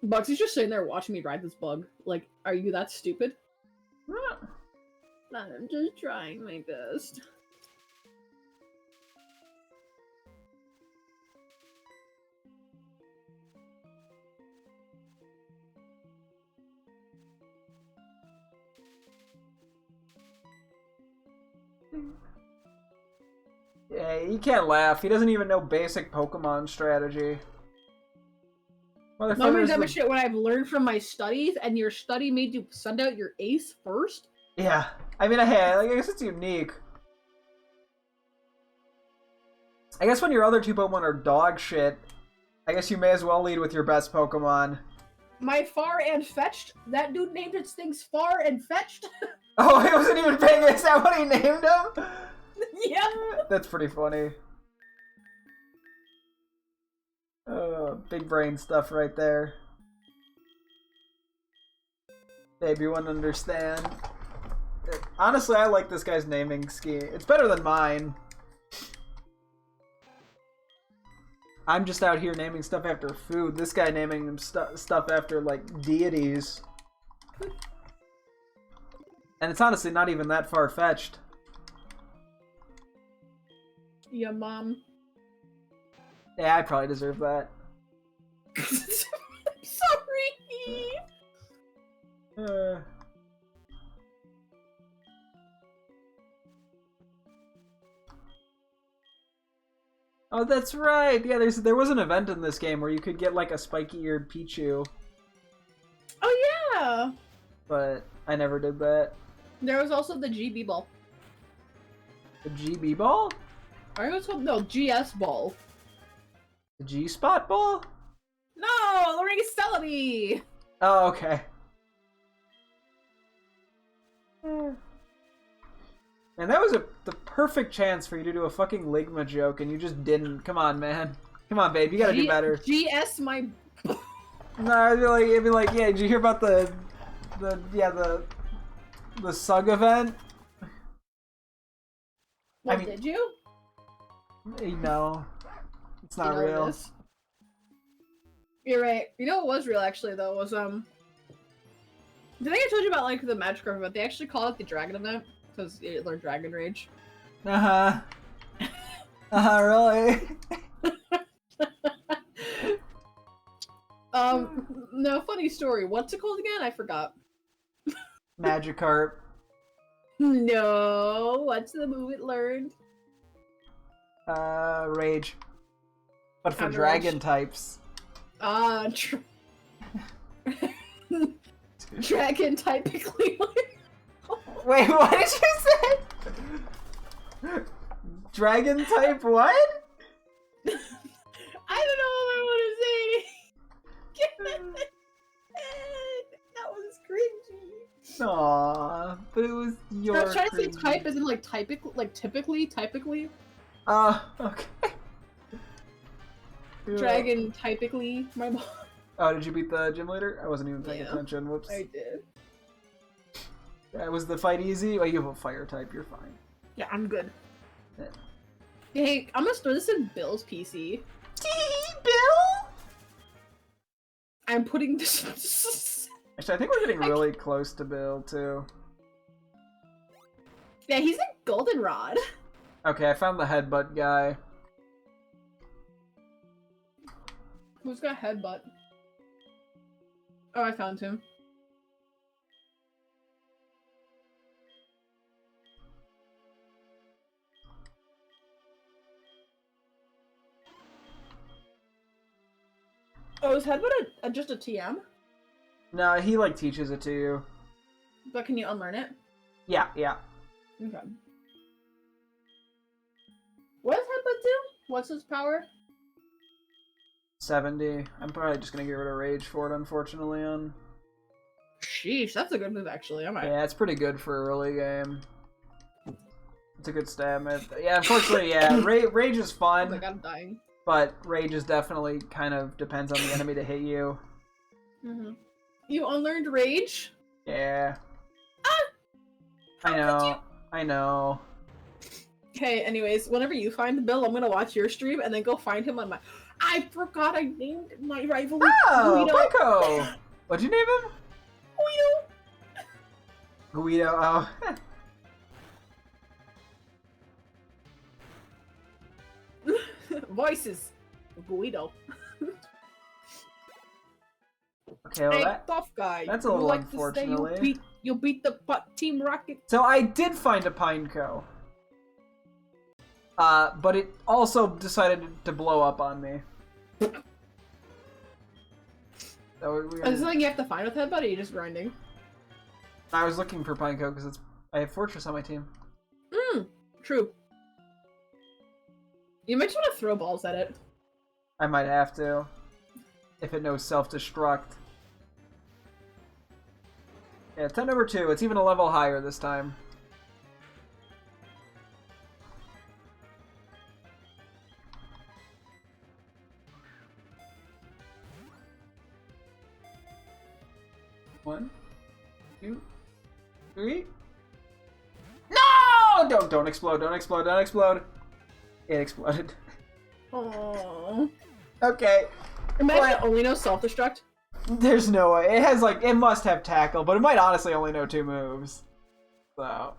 Bugsy's just sitting there watching me ride this bug. Like, are you that stupid? I'm just trying my best. Yeah, he can't laugh. He doesn't even know basic Pokemon strategy. Not only that shit what I've learned from my studies, and your study made you send out your ace first? Yeah. I mean, hey, I guess it's unique. I guess when your other two Pokemon are dog shit, I guess you may as well lead with your best Pokemon. My Far and Fetched? That dude named its things Far and Fetched? Oh, he wasn't even paying. Is that what he named him? Yeah. That's pretty funny. Big brain stuff right there. Babe, you wouldn't understand. Honestly, I like this guy's naming scheme. It's better than mine. I'm just out here naming stuff after food. This guy naming them stuff after, like, deities. And it's honestly not even that far-fetched. Yeah, Mom. Yeah, I probably deserve that. I'm sorry! Oh, that's right. Yeah, there was an event in this game where you could get like a spiky-eared Pichu. Oh yeah. But I never did that. There was also the GB ball. The GB ball? I was called no GS ball. The G-spot ball? No, the ring is Celebi. Oh, okay. And that was the perfect chance for you to do a fucking Ligma joke, and you just didn't. Come on, man. Come on, babe. You gotta do better. GS my. No, it'd be like, yeah. Did you hear about the Sug event? Well, I mean, did you? No, it's not real. You're right. You know what was real actually though was Did I told you about like the Magic Card event? They actually call it the Dragon event because it learned Dragon Rage. Really? No, funny story. What's it called again? I forgot. Magikarp. No, what's the move it learned? Rage. But for dragon types. Dragon typically. Wait, what did you say? Dragon type what? I don't know what I want to say. That was cringy. Aww, but it was your. I was trying to say type as in like typically. Okay. Dragon typically, my mom. Oh, did you beat the gym leader? I wasn't even paying attention. Whoops. I did. Yeah, was the fight easy? Well, you have a fire type. You're fine. Yeah, I'm good. Yeah. Hey, I'm gonna store this in Bill's PC. Bill? I'm putting this. Actually, I think we're getting really close to Bill too. Yeah, he's a goldenrod. Okay, I found the headbutt guy. Who's got headbutt? Oh, I found him. Oh, is headbutt just a TM? No, he like teaches it to you. But can you unlearn it? Yeah. Okay. What does headbutt do? What's his power? 70. I'm probably just gonna get rid of rage for it, unfortunately. Sheesh, that's a good move actually. Yeah, it's pretty good for a early game. It's a good stab. Yeah, unfortunately, yeah, rage is fun. Oh my god, I'm dying. But rage is definitely kind of depends on the enemy to hit you. Mm-hmm. You unlearned rage? Yeah. Ah! I know. Okay, anyways, whenever you find Bill, I'm gonna watch your stream and then go find him on my. I forgot I named my rival. Oh, Pico! What'd you name him? Guido. Oh. Voices. Guido. Okay, well hey, tough guy. that's a little unfortunately. You beat the Team Rocket. So I did find a Pineco. But it also decided to blow up on me. So Is this something you have to find with Headbutt, or are you just grinding? I was looking for Pineco because I have Fortress on my team. True. You might just want to throw balls at it. I might have to. If it knows self-destruct. Yeah, 10 over 2. It's even a level higher this time. One, 2, 3. No! Don't explode! Don't explode! Don't explode! It exploded. Aww. Okay. Imagine it only knows self-destruct. There's no way. It has it must have tackle, but it might honestly only know 2 moves. So.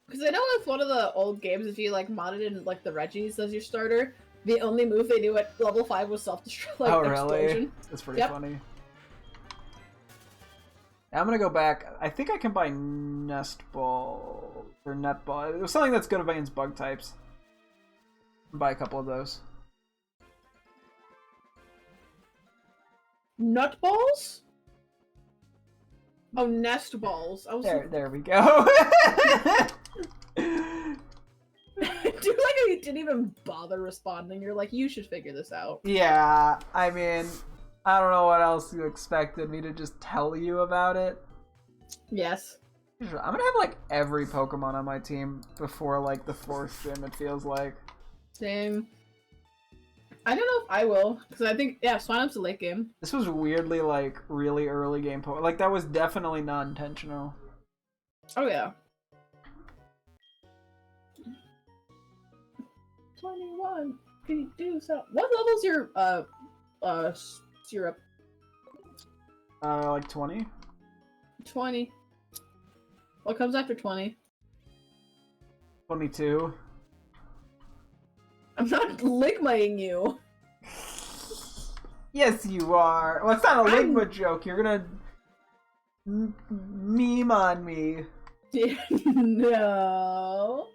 Because I know with one of the old games, if you modded in the Reggies as your starter, the only move they knew at level 5 was self-destruct. Oh really? Explosion. That's pretty funny. I'm gonna go back. I think I can buy Nest Ball or Net Ball. It was something that's good against bug types. Buy a couple of those. Nut balls? Oh, nest balls. I was There we go. Dude, like you didn't even bother responding. You're like, you should figure this out. Yeah, I mean, I don't know what else you expected me to just tell you about it. Yes. I'm gonna have like every Pokemon on my team before like the 4th gym, it feels like. Same. I don't know if I will, because I think, yeah, Swinup's a late game. This was weirdly like really early game Pokemon. Like that was definitely not intentional. Oh, yeah. 21. Can you do so? What level's your, syrup? Like 20? 20. What comes after 20? 22. I'm not ligmaing you. Yes, you are. Well, it's not a Ligma joke. You're gonna meme on me. No.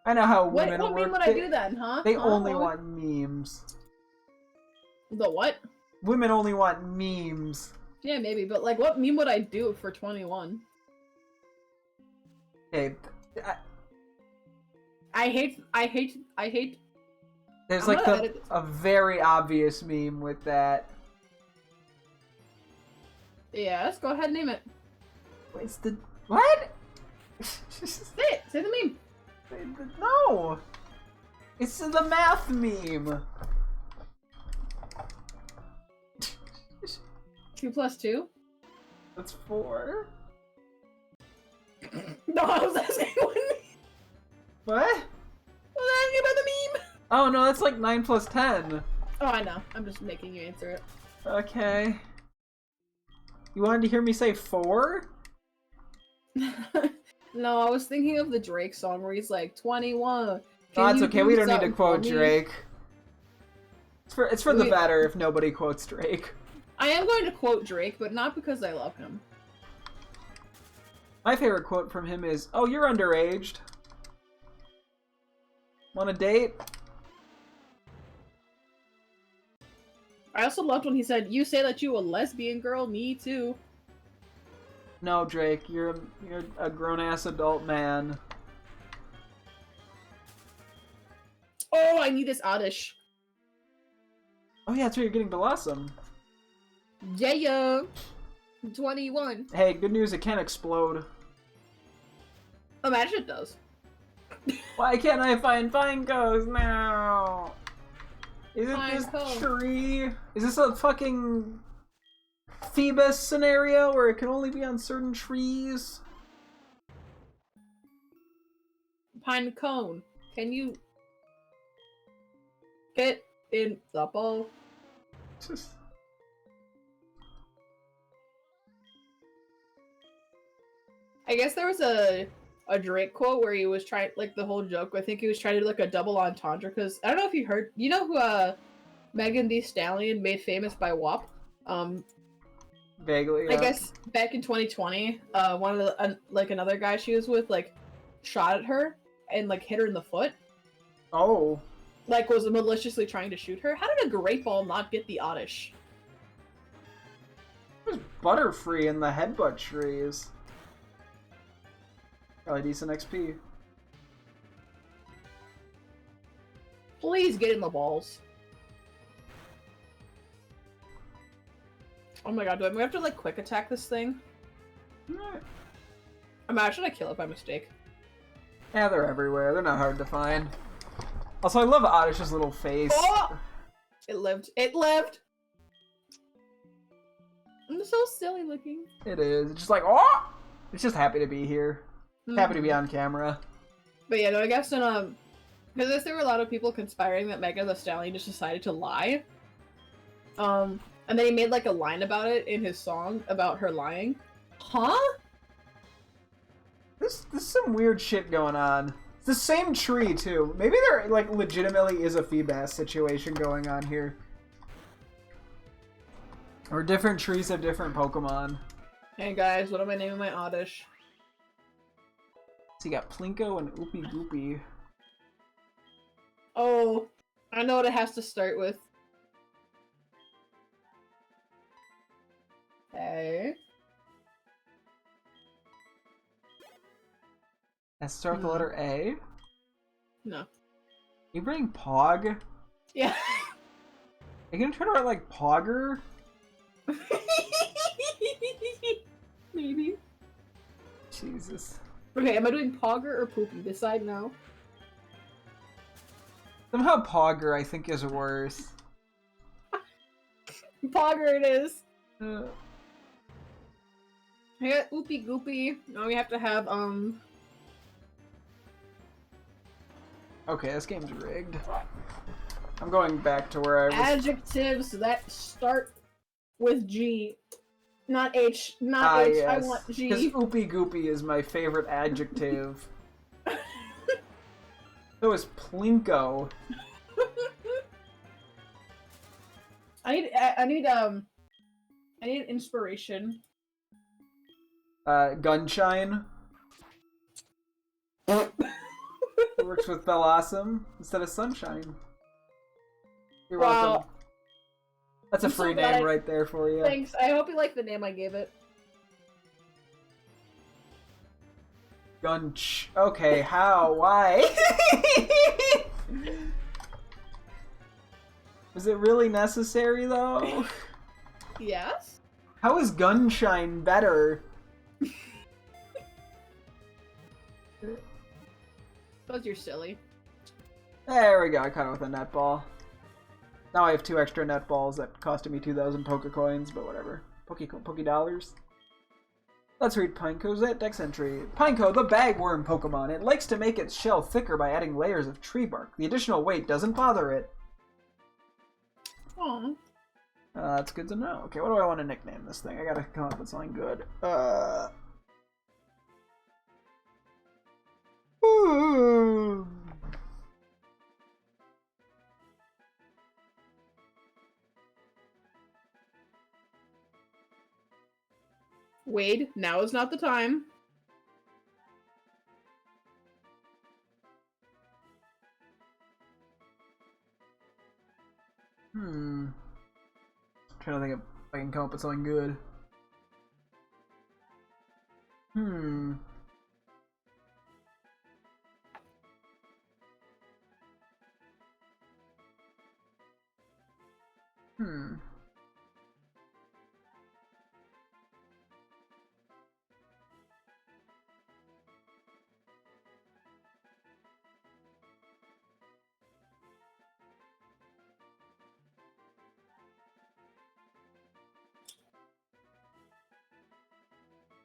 I know how What women work. meme would I do then, huh? They Huh? only want memes. The what? Women only want memes. Yeah, maybe, but like, what meme would I do for 21? Hey, I hate. there's I'm like gonna edit this. a very obvious meme with that. Yeah, let's go ahead and name it. It's the what? Say it. Say the meme. No, it's the math meme. 2 plus 2. That's 4. No, I was asking what meme. What? I was asking about the meme. Oh no, that's like 9 plus 10. Oh, I know. I'm just making you answer it. Okay. You wanted to hear me say 4? No, I was thinking of the Drake song where he's like 21. No, that's okay. We don't need to quote Drake. It's for the better if nobody quotes Drake. I am going to quote Drake, but not because I love him. My favorite quote from him is, "Oh, you're underaged. Want a date?" I also loved when he said, "You say that you a lesbian girl, me too." No, Drake, you're a grown-ass adult man. Oh, I need this Oddish. Oh yeah, that's right, you're getting Blossom. Yeah, 21. Hey, good news, it can't explode. Imagine it does. Why can't I find Finecos now? Is it this Finecos. tree? Is this a fucking Phoebus scenario where it can only be on certain trees? Pine cone. Can you get in the ball? I guess there was a Drake quote where he was trying, like, the whole joke. I think he was trying to do like a double entendre because I don't know if you heard. You know who Megan Thee Stallion made famous by WAP? Vaguely. I guess back in 2020, one of the like another guy she was with like shot at her and like hit her in the foot. Oh. Like was maliciously trying to shoot her. How did a great ball not get the Oddish? There's Butterfree in the headbutt trees. Probably decent XP. Please get in the balls. Oh my god, do I have to like quick attack this thing? Right. Imagine I kill it by mistake. Yeah, they're everywhere. They're not hard to find. Also, I love Oddish's little face. Oh! It lived. It lived! I'm so silly looking. It is. It's just like, oh! It's just happy to be here. Happy to be on camera. But yeah, no, I guess in, because there were a lot of people conspiring that Megan Thee Stallion just decided to lie. And then he made like a line about it in his song about her lying. Huh? There's some weird shit going on. It's the same tree, too. Maybe there, like, legitimately is a Feebas situation going on here. Or different trees have different Pokemon. Hey guys, what am I naming my Oddish? So you got Plinko and Oopie Goopie. Oh, I know what it has to start with. Okay. Let's start with the letter A. No. You bring Pog? Yeah. Are you gonna try to write like Pogger? Maybe. Jesus. Okay, am I doing Pogger or Poopy? Decide now. Somehow Pogger I think is worse. Pogger it is. Uh, I got Oopy Goopy. Now we have to have, okay, this game's rigged. I'm going back to where I was. adjectives that start with G. Not H. Not H. Yes. I want G. Because Oopy Goopy is my favorite adjective. So is Plinko. I need inspiration. Gunshine. It works with Bellossom instead of Sunshine. You're welcome. That's a I'm so free glad name right there for you. Thanks. I hope you like the name I gave it. Gunch. Okay, how? Why? Was it really necessary though? Yes? How is Gunshine better? Because you're silly. There we go, I caught it with a netball. Now I have 2 extra netballs that costed me 2,000 Pokecoins, but whatever. Poke dollars. Let's read Pineco's dex entry. Pineco, the bagworm Pokemon. It likes to make its shell thicker by adding layers of tree bark. The additional weight doesn't bother it. Aww. That's good to know. Okay, what do I want to nickname this thing? I gotta come up with something good. Wade, now is not the time. I'm trying to think if I can come up with something good. Hmm.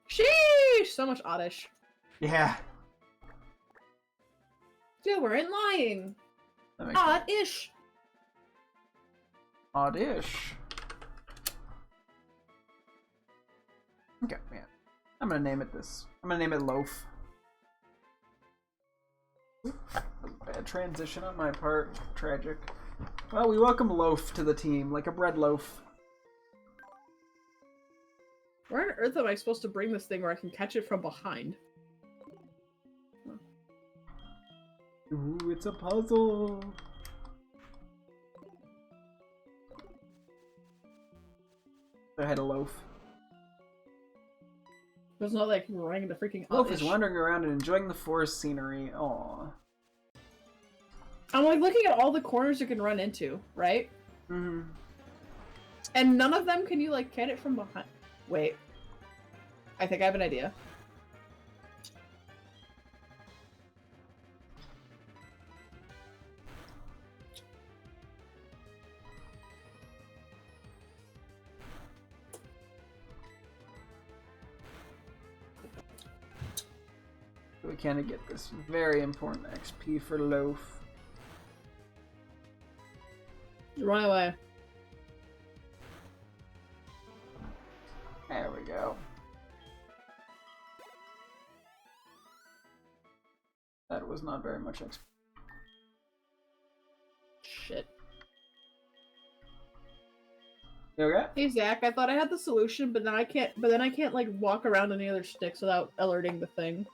Sheesh! So much oddish. Yeah. Dude, we're in lying. That makes sense. Odd-ish. Oddish. Okay, yeah. I'm gonna name it this. I'm gonna name it Loaf. Bad transition on my part. Tragic. Well, we welcome Loaf to the team, like a bread loaf. Where on earth am I supposed to bring this thing where I can catch it from behind? Ooh, it's a puzzle. I had a Loaf. There's not like running the freaking Loaf oddish. is wandering around and enjoying the forest scenery. Aww. I'm like looking at all the corners you can run into, right? Mm-hmm. And none of them can you like get it from behind. Wait. I think I have an idea. We can't get this very important XP for Loaf. Run away. There we go. That was not very much XP. Shit. You okay? Hey Zach, I thought I had the solution, but now I can't. But then I can't like walk around any other sticks without alerting the thing.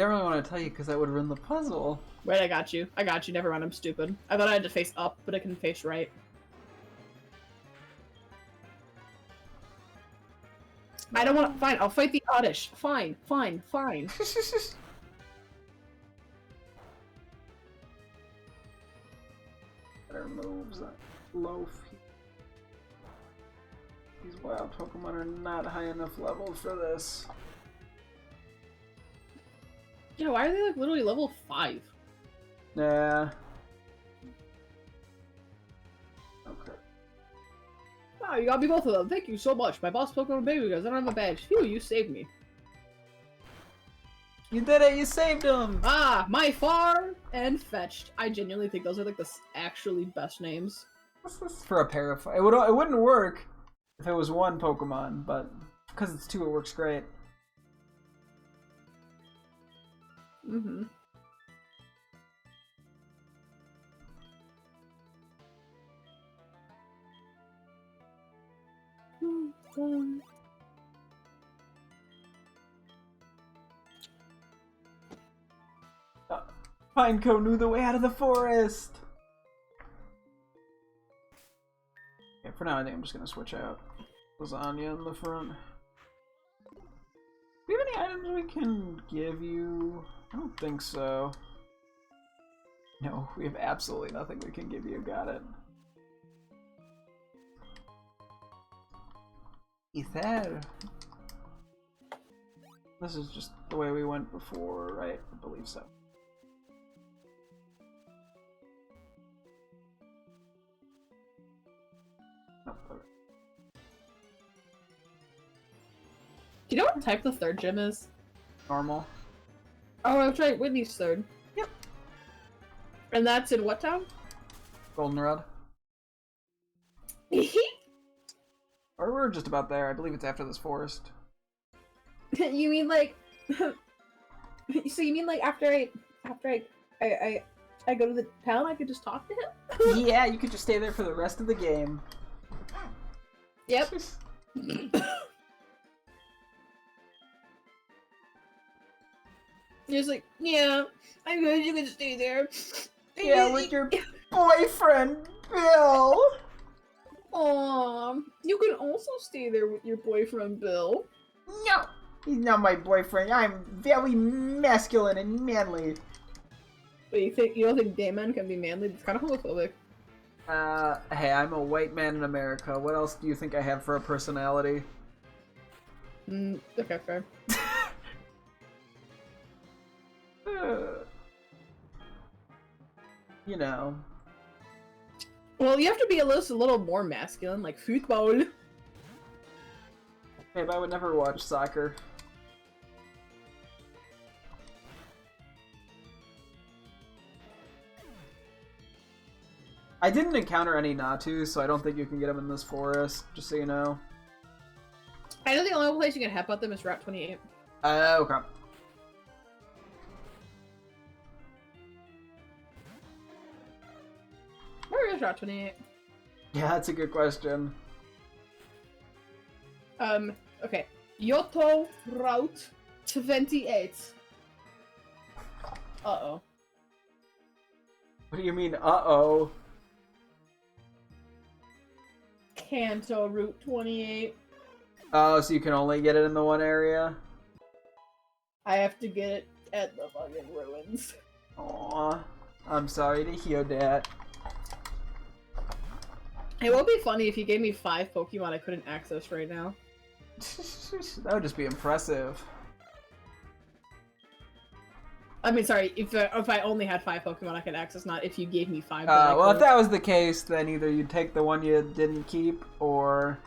I don't really want to tell you because that would ruin the puzzle. Wait, I got you. I got you. Never mind, I'm stupid. I thought I had to face up, but I can face right. I don't want to. Fine, I'll fight the Oddish. Fine, fine, fine. Better moves. Loaf. These wild Pokemon are not high enough level for this. Yeah, why are they like literally level 5? Yeah. Okay. Wow, you got me both of them. Thank you so much. My boss Pokemon baby because I don't have a badge. Phew, you saved me. You did it! You saved him! Ah, my far and fetched. I genuinely think those are like the actually best names. For a pair of... It wouldn't work if it was one Pokemon, but because it's two, it works great. Mm-hmm. Pineco knew the way out of the forest! Okay, for now I think I'm just gonna switch out Lasagna in the front. Do we have any items we can give you? I don't think so. No, we have absolutely nothing we can give you. Got it. Ether. This is just the way we went before, right? I believe so. Nope. Okay. Do you know what type the third gym is? Normal. Oh, I've tried Whitney's third. Yep. And that's in what town? Goldenrod. Or we're just about there. I believe it's after this forest. You mean like... So you mean like after I go to the town, I could just talk to him? Yeah, you could just stay there for the rest of the game. Yep. He's like, yeah, I guess you can stay there. Yeah, with your boyfriend, Bill! Aw, you can also stay there with your boyfriend, Bill. No! He's not my boyfriend. I'm very masculine and manly. But you don't think gay men can be manly? It's kind of homophobic. Hey, I'm a white man in America. What else do you think I have for a personality? Okay, fair. You know. Well, you have to be a little more masculine, like football. Hey, but I would never watch soccer. I didn't encounter any Natu, so I don't think you can get them in this forest, just so you know. I know the only place you can headbutt them is Route 28. Okay. Where is Route 28? Yeah, that's a good question. Okay. Yoto Route 28. Uh-oh. What do you mean, uh-oh? Kanto Route 28. Oh, so you can only get it in the one area? I have to get it at the fucking ruins. Aw, I'm sorry to hear that. It would be funny if you gave me 5 Pokemon I couldn't access right now. That would just be impressive. I mean, sorry, if I only had 5 Pokemon I could access, not if you gave me 5. Well, if that was the case, then either you'd take the one you didn't keep, or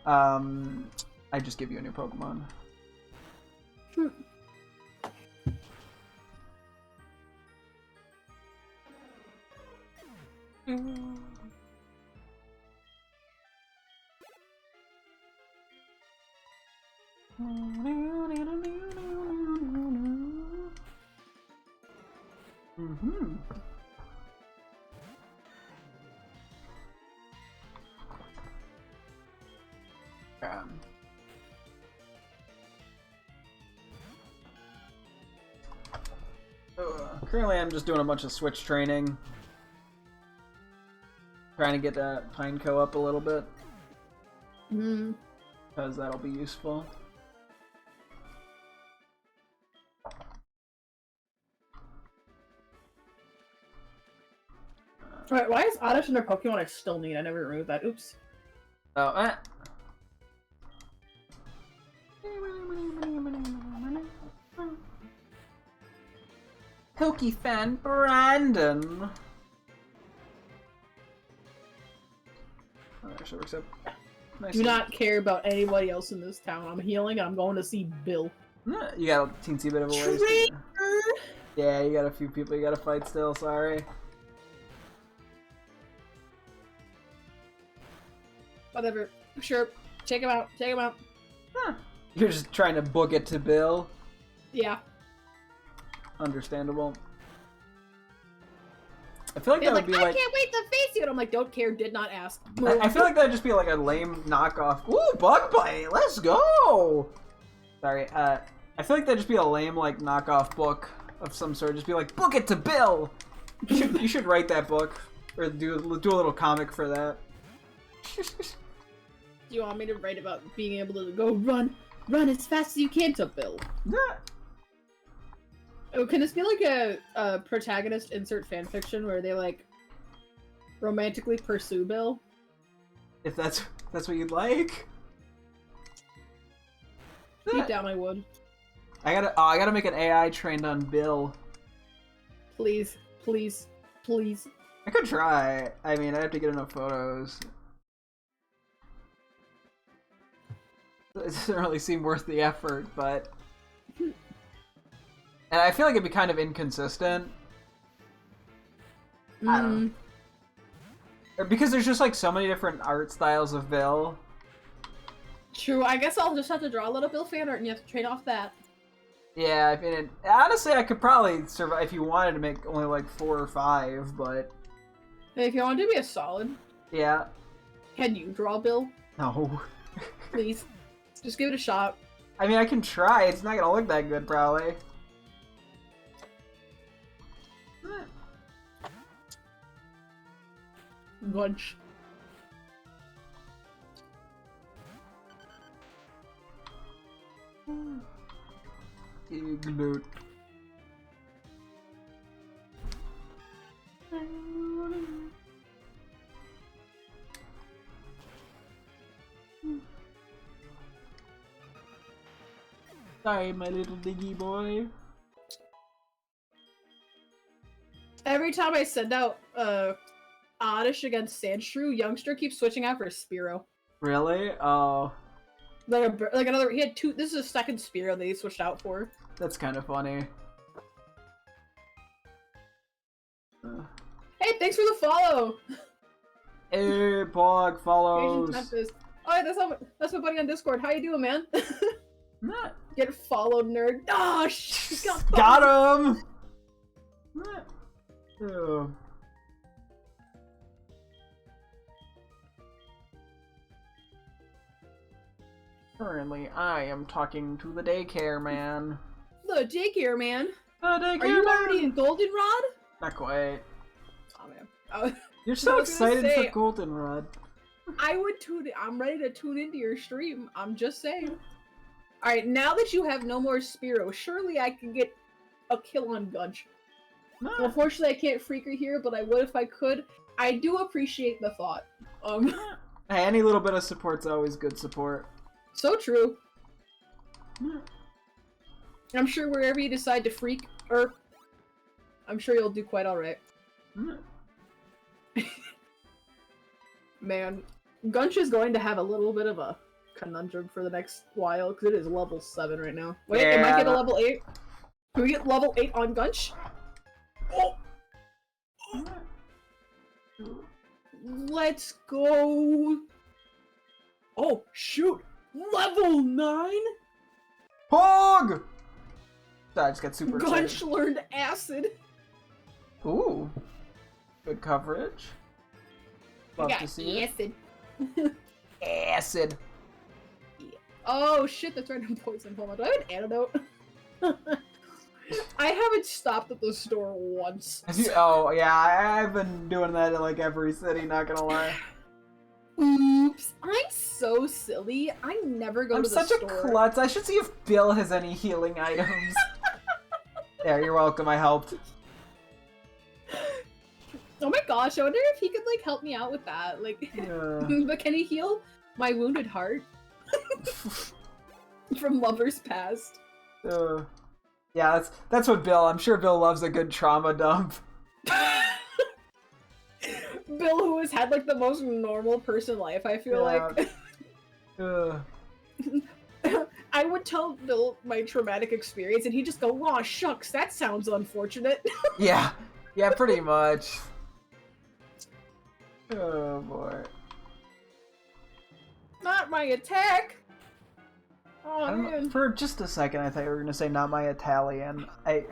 I'd just give you a new Pokemon. Mm-hmm. Currently I'm just doing a bunch of switch training. Trying to get that Pineco up a little bit. Because that'll be useful. Alright, why is Oddish under Pokemon I still need? I never removed that. Oops. Oh, Pokefan Brandon. Oh, that should work so nice. Do not care about anybody else in this town. I'm healing and I'm going to see Bill. You got a teensy bit of a ways. Yeah, you got a few people you gotta fight still, sorry. Whatever. Sure. Check him out. Check him out. Huh. You're just trying to book it to Bill? Yeah. Understandable. I feel like that would be I like... can't wait to face you! And I'm like, don't care, did not ask. I feel like that'd just be like a lame knockoff. Ooh, Bug Bite! Let's go! Sorry, I feel like that'd just be a lame, like, knockoff book of some sort. Just be like, book it to Bill! You should write that book. Or do a little comic for that. Do you want me to write about being able to go run as fast as you can to Bill? Yeah. Oh, can this be like a protagonist insert fanfiction where they like romantically pursue Bill? If that's what you'd like. Deep down I would. I gotta make an AI trained on Bill. Please, please, please. I could try. I mean, I have to get enough photos. It doesn't really seem worth the effort, but... And I feel like it'd be kind of inconsistent. I don't know. Because there's just like so many different art styles of Bill. True, I guess I'll just have to draw a little Bill fan art and you have to trade off that. Yeah, I mean, honestly, I could probably survive if you wanted to make only like 4 or 5, but... Hey, if you want to do me a solid, Yeah. can you draw Bill? No. Please. Just give it a shot. I mean, I can try. It's not gonna look that good, probably. Lunch. Igloo. Sorry, my little diggy boy. Every time I send out Oddish against Sandshrew, Youngster keeps switching out for Spearow. Really? Oh. Like another, he had two, this is a second Spearow that he switched out for. That's kind of funny. Hey, thanks for the follow! Hey, Pog follows. Oh, that's my buddy on Discord. How you doing, man? Nah. Get followed, nerd. Oh, got him! Oh. Currently, I am talking to the daycare man. The daycare man? The daycare Are you man! already in Goldenrod? Not quite. Oh, man. You're so excited say, for Goldenrod. I'm ready to tune into your stream. I'm just saying. Alright, now that you have no more Spearow, surely I can get a kill on Gunch. Nah. Unfortunately, I can't Freaker here, but I would if I could. I do appreciate the thought. Hey, any little bit of support's always good support. So true. I'm sure wherever you decide to freak, I'm sure you'll do quite alright. Man, Gunch is going to have a little bit of a conundrum for the next while, because it is level 7 right now. Wait, yeah, it might get a level 8? Can we get level 8 on Gunch? Oh! Let's go! Oh, shoot! Level 9?! Pog! I just got super excited. Gunch learned Acid! Ooh. Good coverage. Love to see Acid. Acid. Oh shit, that's right, I'm poison. Hold on, do I have an antidote? I haven't stopped at the store once. Oh, yeah, I've been doing that in like every city, not gonna lie. Oops. I'm so silly. I never go to the store. I'm such a klutz. I should see if Bill has any healing items. There, you're welcome. I helped. Oh my gosh, I wonder if he could like help me out with that. Like, but can he heal my wounded heart from lovers past? Yeah, that's what Bill. I'm sure Bill loves a good trauma dump. Bill, who has had like the most normal person life, I feel like. I would tell Bill my traumatic experience, and he'd just go, "Aw, shucks, that sounds unfortunate." Yeah, pretty much. Oh boy. Not my attack. Oh man. For just a second, I thought you were gonna say "not my Italian." I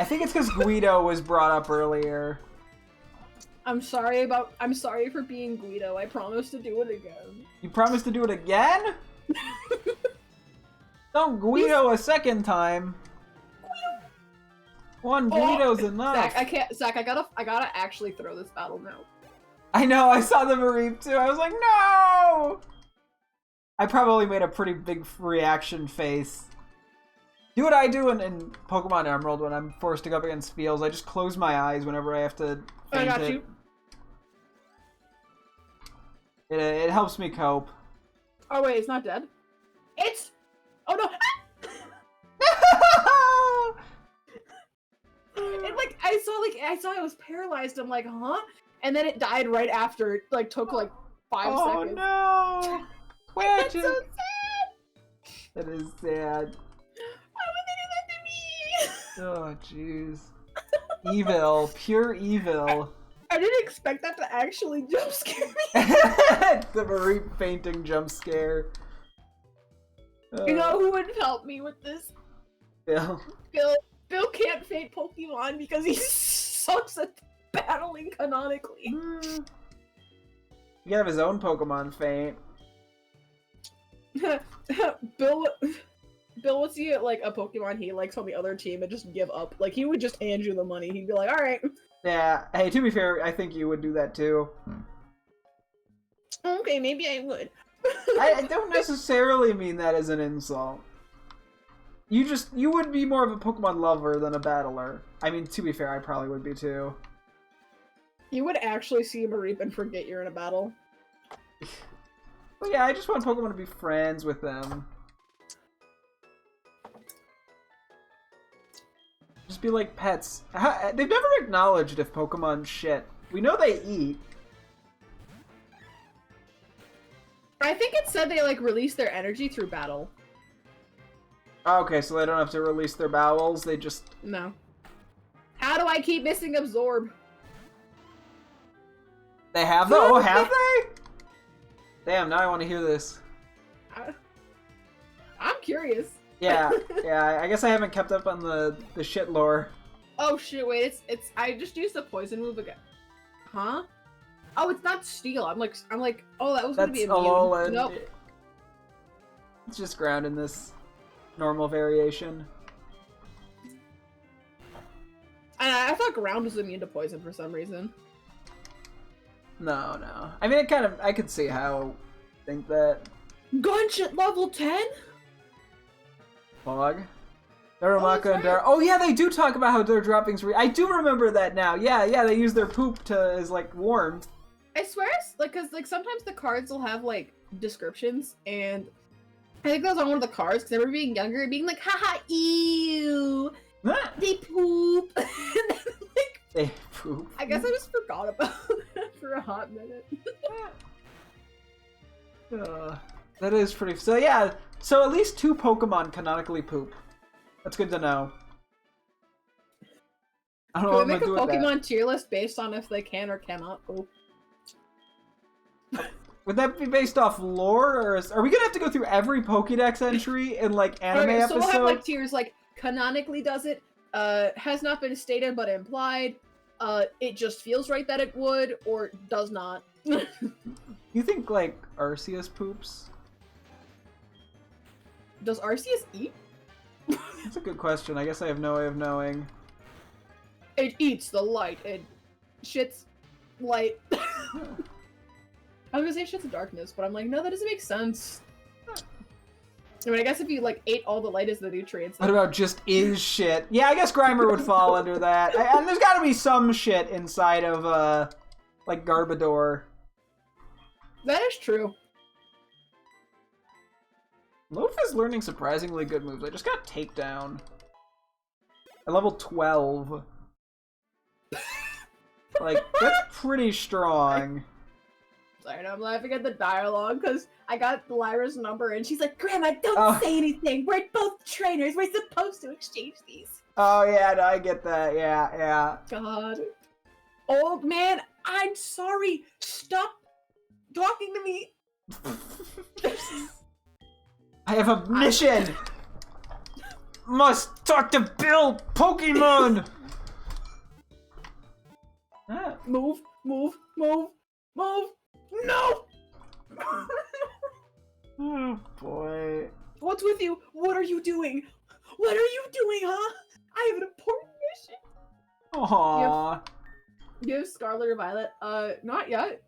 think it's because Guido was brought up earlier. I'm sorry for being Guido. I promise to do it again. You promise to do it again? Don't Guido a second time. Guido. One Guido's enough. Zach, I gotta actually throw this battle now. I know, I saw the Mareep too. I was like, no! I probably made a pretty big reaction face. Do what I do in Pokemon Emerald when I'm forced to go up against Feels. I just close my eyes whenever I have to I got you. It helps me cope. Oh wait, it's not dead? It's... Oh no! It like, I saw it was paralyzed. I'm like, huh? And then it died right after. It like took like 5 seconds. Oh no! That's so sad! That is sad. Why would they do that to me? Oh jeez. Evil. Pure evil. I didn't expect that to actually jump scare me. The Mareep fainting jump scare. You know who would help me with this? Bill. Bill can't faint Pokemon because he sucks at battling canonically. He can have his own Pokemon faint. Bill would see like a Pokemon he likes on the other team and just give up. Like he would just hand you the money. He'd be like, "All right." Yeah. Hey, to be fair, I think you would do that too. Okay, maybe I would. I don't necessarily mean that as an insult. You would be more of a Pokemon lover than a battler. I mean, to be fair, I probably would be too. You would actually see Mareep and forget you're in a battle. Well, yeah, I just want Pokemon to be friends with them. Just be like pets. They've never acknowledged if Pokemon shit. We know they eat. I think it said they like release their energy through battle. Okay, so they don't have to release their bowels, they just... No. How do I keep missing Absorb? They have though? Oh, have they? Damn, now I want to hear this. I'm curious. Yeah, I guess I haven't kept up on the shit lore. Oh shit, wait, it's I just used the poison move again. Huh? Oh, it's not steel. I'm like, oh, that was gonna be immune. Alolan. Nope. It's just ground in this normal variation. I thought ground was immune to poison for some reason. No. I mean, I could see how think that. Gunshot level 10? Fog. Darumaka and Dar. Oh yeah, they do talk about how their droppings. I do remember that now. Yeah, they use their poop as like warmth. I swear, like, cause like sometimes the cards will have like descriptions, and I think that was on one of the cards because I remember being younger and being like, haha, ew, they poop. And then, like, they poop. I guess I just forgot about that for a hot minute. That is pretty. So yeah, so at least 2 Pokemon canonically poop. That's good to know. I don't know what I'm make a gonna do with Pokemon that. tier list based on if they can or cannot poop? Would that be based off lore, or are we gonna have to go through every Pokédex entry in like anime episode? So we'll have like tiers like canonically does it, has not been stated but implied, it just feels right that it would, or does not. You think like Arceus poops? Does Arceus eat? That's a good question. I guess I have no way of knowing. It eats the light and shits light. I was gonna say shit's darkness, but I'm like, no, that doesn't make sense. I mean, I guess if you like ate all the light as the nutrients. What about just is shit? Yeah, I guess Grimer would fall under that. And there's got to be some shit inside of like Garbodor. That is true. Loaf is learning surprisingly good moves. I just got Takedown. At level 12. Like, that's pretty strong. Sorry, I'm laughing at the dialogue because I got Lyra's number and she's like, Grandma, don't say anything. We're both trainers. We're supposed to exchange these. Oh, yeah, no, I get that. Yeah. God. Old man, I'm sorry. Stop talking to me. I have a mission! Must talk to Bill Pokemon! Move. No! Oh, boy. What's with you? What are you doing? What are you doing, huh? I have an important mission. Aww. You have Scarlet or Violet? Not yet.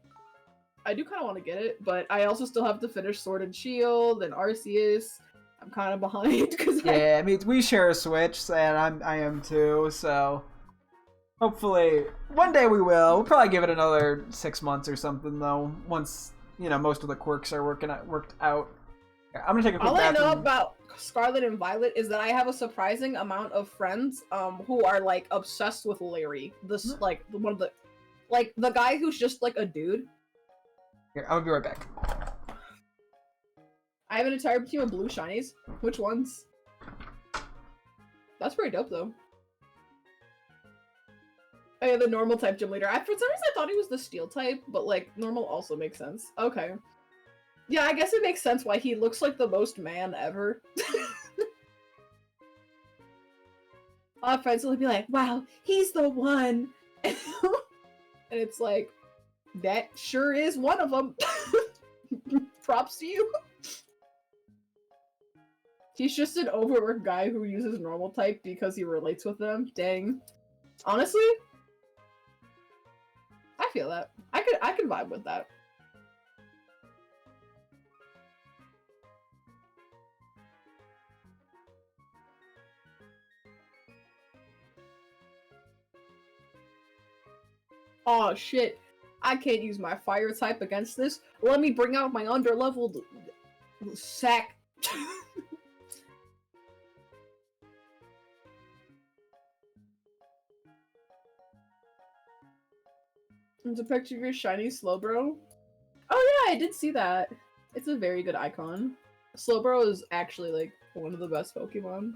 I do kind of want to get it, but I also still have to finish Sword and Shield and Arceus. I'm kind of behind because I mean, we share a Switch, and I am too, so hopefully one day we will. We'll probably give it another 6 months or something, though. Once most of the quirks are worked out. I'm gonna take a quick All I know bathroom. about Scarlet and Violet is that I have a surprising amount of friends who are like obsessed with Larry. This like one of the the guy who's just like a dude. Here, I'll be right back. I have an entire team of blue shinies. Which ones? That's pretty dope though. Oh yeah, the normal type gym leader. For some reason I thought he was the steel type, but like normal also makes sense. Okay. Yeah, I guess it makes sense why he looks like the most man ever. All friends will be like, wow, he's the one. And it's like, that sure is one of them. Props to you. He's just an overworked guy who uses normal type because he relates with them. Dang. Honestly, I feel that. I could vibe with that. Oh shit. I can't use my fire type against this. Let me bring out my underleveled sack. It's a picture of your shiny Slowbro. Oh yeah, I did see that. It's a very good icon. Slowbro is actually like one of the best Pokemon.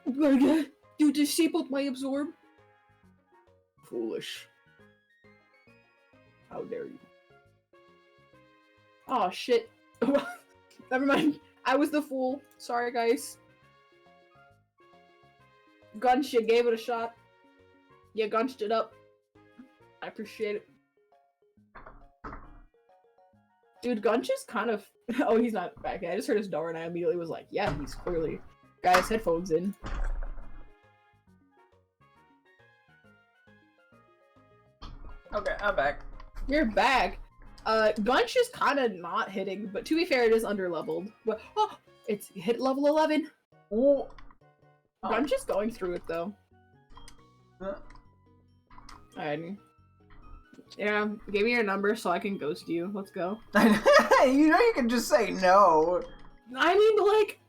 You disabled my absorb. Foolish. How dare you? Oh shit. Never mind. I was the fool. Sorry guys. Gunch, you gave it a shot. You gunched it up. I appreciate it. Dude, Gunch is kind of... Oh, he's not back yet. I just heard his door and I immediately was like, yeah, he's clearly... Got his headphones in. Okay, I'm back. You're back. Gunch is kind of not hitting, but to be fair, it is underleveled. But, oh, it's hit level 11. Oh. Gunch is going through it, though. Alright. Yeah, give me your number so I can ghost you. Let's go. You know you can just say no. I mean, like...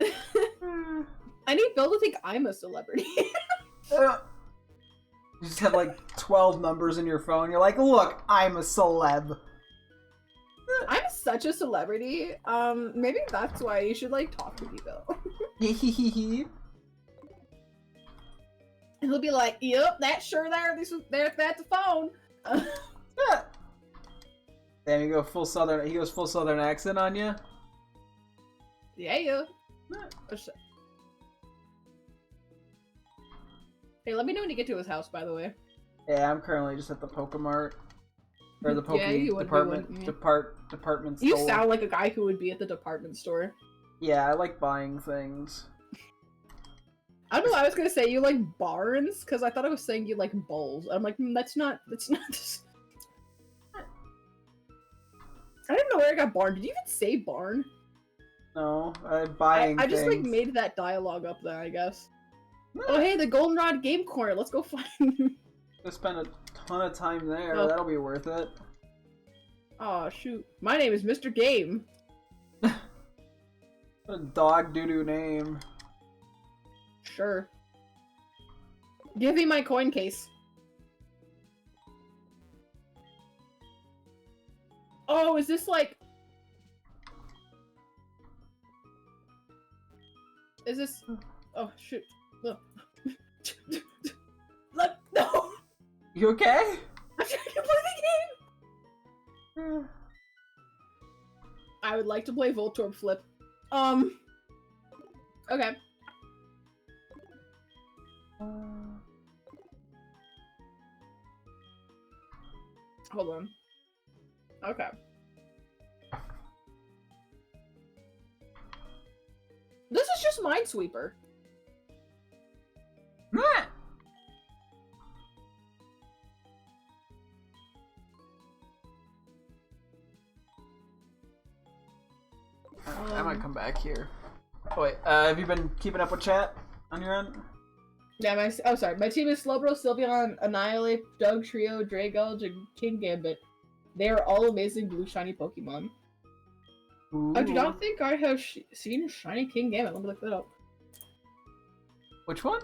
I need Bill to think I'm a celebrity. You just have like 12 numbers in your phone. You're like, look, I'm a celeb. I'm such a celebrity. Maybe that's why you should like talk to me, Bill. And he'll be like, "Yep, that's sure there. That's a phone." Damn, you go full southern. He goes full southern accent on you. Yeah. Hey, let me know when you get to his house, by the way. Yeah, I'm currently just at the Pokemart. Or the department store. You sound like a guy who would be at the department store. Yeah, I like buying things. I don't know. I was gonna say you like barns because I thought I was saying you like bowls. I'm like, that's not. That's not. I didn't know where I got barn. Did you even say barn? No, buying I just like things. made that dialogue up there, I guess. Oh hey, the Goldenrod Game Corner. Let's go find. I'll spend a ton of time there. Oh. That'll be worth it. Oh shoot! My name is Mr. Game. What a dog doo-doo name. Sure. Give me my coin case. Oh, is this like... Is this... Oh, shoot. Look. Look, no! You okay? I'm trying to play the game! I would like to play Voltorb Flip. Okay. Hold on. Okay. This is just Minesweeper. I might come back here. Oh wait, have you been keeping up with chat on your end? Yeah, my team is Slowbro, Sylveon, Annihilate, Doug, Trio, Dragulge, and King Gambit. They are all amazing blue shiny Pokemon. Ooh. I do not think I have seen Shiny King Gambit. Let me look that up. Which one?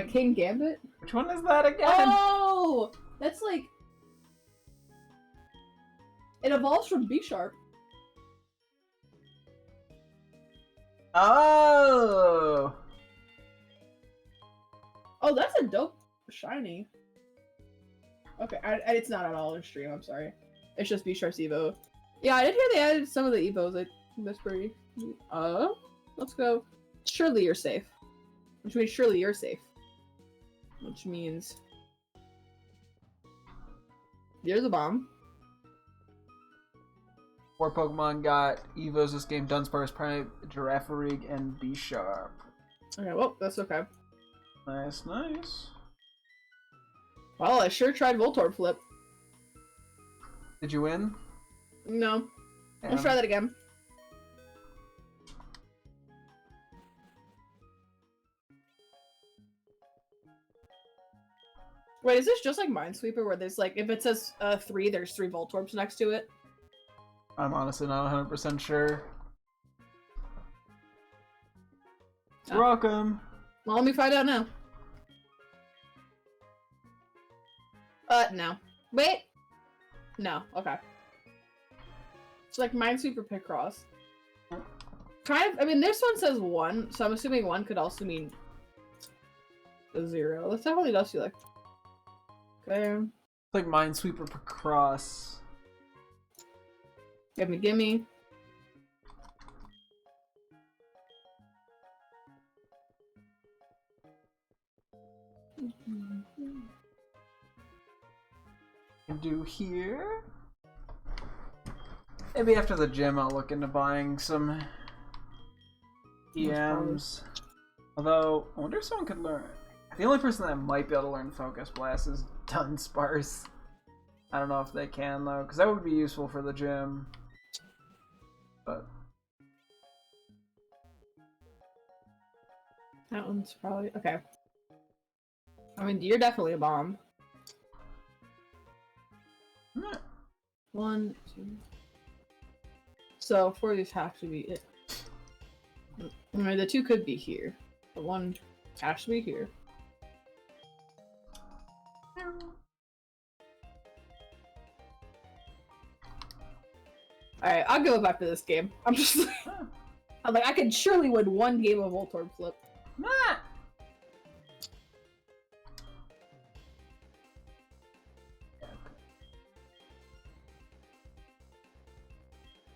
King Gambit? Which one is that again? Oh! That's like... It evolves from B-Sharp. Oh! Oh, that's a dope shiny. Okay, it's not at all in stream, I'm sorry. It's just B-Sharp's Evo. Yeah, I did hear they added some of the Evos. That's pretty... let's go. Surely you're safe. Which means surely you're safe. Which means... You're the bomb. 4 Pokemon got Evos this game: Dunsparce, Primeape, Girafarig, and B-Sharp. Okay, well, that's okay. Nice, nice. Well, I sure tried Voltorb Flip. Did you win? No. Yeah. Let's try that again. Wait, is this just like Minesweeper where there's like, if it says 3, there's 3 Voltorbs next to it? I'm honestly not 100% sure. Oh. Welcome. Well, let me find out now. No. Wait! No, okay. It's like Minesweeper Picross. Kind of, I mean, this one says 1, so I'm assuming 1 could also mean 0. This definitely does feel like... Okay. It's like Minesweeper Picross. Gimme, gimme. Do here. Maybe after the gym I'll look into buying some EMs. Although, I wonder if someone could learn. The only person that might be able to learn Focus Blast is Dunsparce. I don't know if they can though, because that would be useful for the gym. But that one's probably okay. I mean, you're definitely a bomb. 1, 2. So 4 of these have to be it. I mean, the 2 could be here, but 1 has to be here. Alright, I'll go back to this game. I'm just like, I'm like, I could surely win 1 game of Voltorb Flip.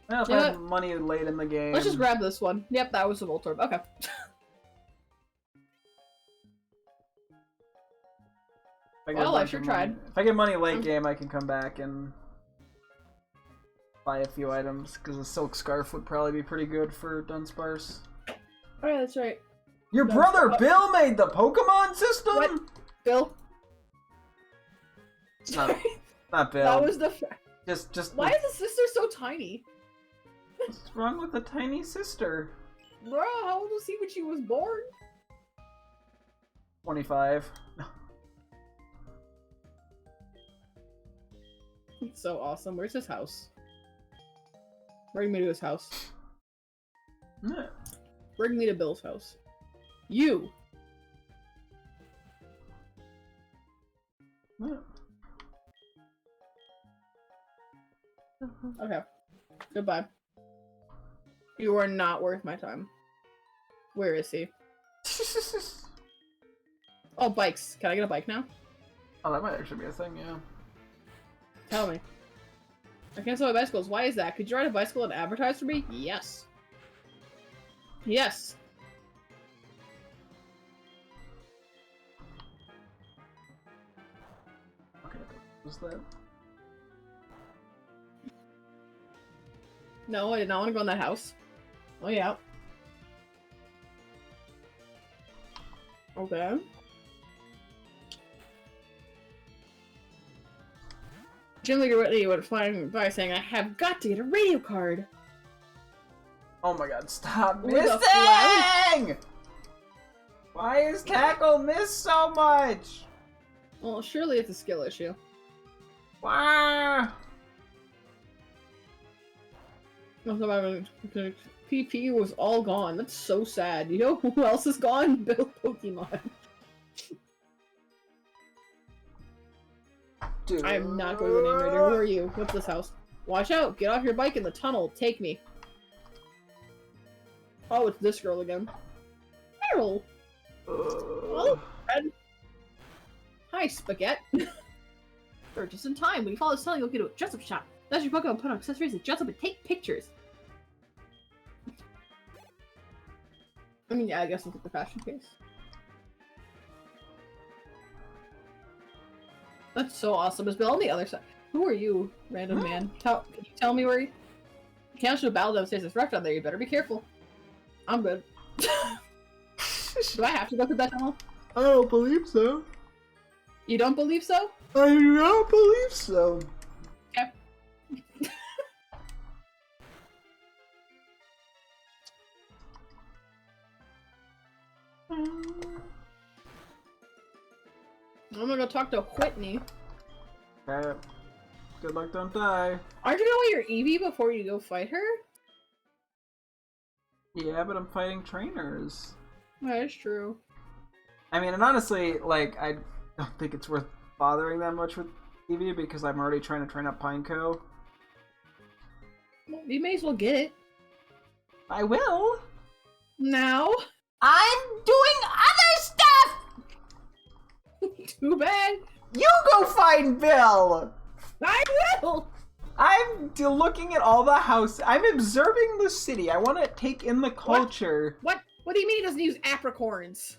Well, if I have money late in the game. Let's just grab this one. Yep, that was the Voltorb. Okay. Well, I sure tried. If I get money late game, I can come back and buy a few items, because a Silk Scarf would probably be pretty good for Dunsparce. Alright, that's right. Your brother Bill made the Pokemon system? What? Bill? It's not Bill. That was the. Just. Why is his sister so tiny? What's wrong with a tiny sister? Bro, how old was he when she was born? 25. It's so awesome. Where's his house? Bring me to his house. Yeah. Bring me to Bill's house. You! Yeah. Okay. Goodbye. You are not worth my time. Where is he? Oh, bikes. Can I get a bike now? Oh, that might actually be a thing, yeah. Tell me. I can't sell my bicycles. Why is that? Could you ride a bicycle and advertise for me? Yes. Yes. Okay, what's that? No, I did not want to go in that house. Oh, yeah. Okay. Gym leader Whitley would flying by saying, I have got to get a radio card. Oh my god, stop With a missing! Why is Tackle miss so much? Well, surely it's a skill issue. Why? PP was all gone. That's so sad. You know who else is gone? Bill Pokemon. Dude. I am not going to the name raider. Who are you? What's this house? Watch out! Get off your bike in the tunnel. Take me. Oh, it's this girl again. Meryl! Oh, Fred. Hi, Spaghetti. You're just in time. When you follow this tunnel, you'll get to a dress-up shop. That's your Pokemon put on accessories and dress up and take pictures. I mean, yeah, I guess look at the fashion case. That's so awesome. Is Bill on the other side? Who are you, random man? Can you tell me where you can't show battle downstairs. It's rough down there. You better be careful. I'm good. Do I have to go through that tunnel? I don't believe so. You don't believe so? I do not believe so. Okay. I'm gonna go talk to Whitney. Okay. Good luck, don't die. Aren't you gonna wait your Eevee before you go fight her? Yeah, but I'm fighting trainers. That is true. I mean, and honestly, like, I don't think it's worth bothering that much with Eevee because I'm already trying to train up Pineco. Well, you may as well get it. I will. Now? I'm doing other stuff! Too bad. You go find Bill! I will! I'm looking at all the houses. I'm observing the city. I want to take in the culture. What? What do you mean he doesn't use apricorns?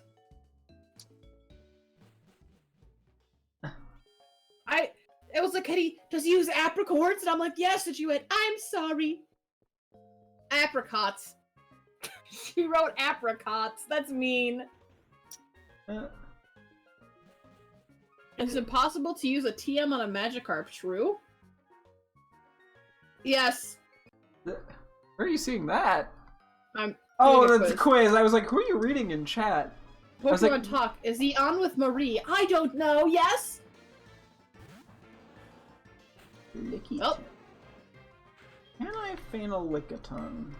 It was like, Kitty, does he use apricorns? And I'm like, yes. And she went, I'm sorry. Apricots. She wrote apricots. That's mean. It's impossible to use a TM on a Magikarp, true? Yes. Where are you seeing that? Oh, that's a quiz. I was like, who are you reading in chat? Pokemon talk. Is he on with Marie? I don't know. Yes? Licky. Oh. Can I feign a Lickitung?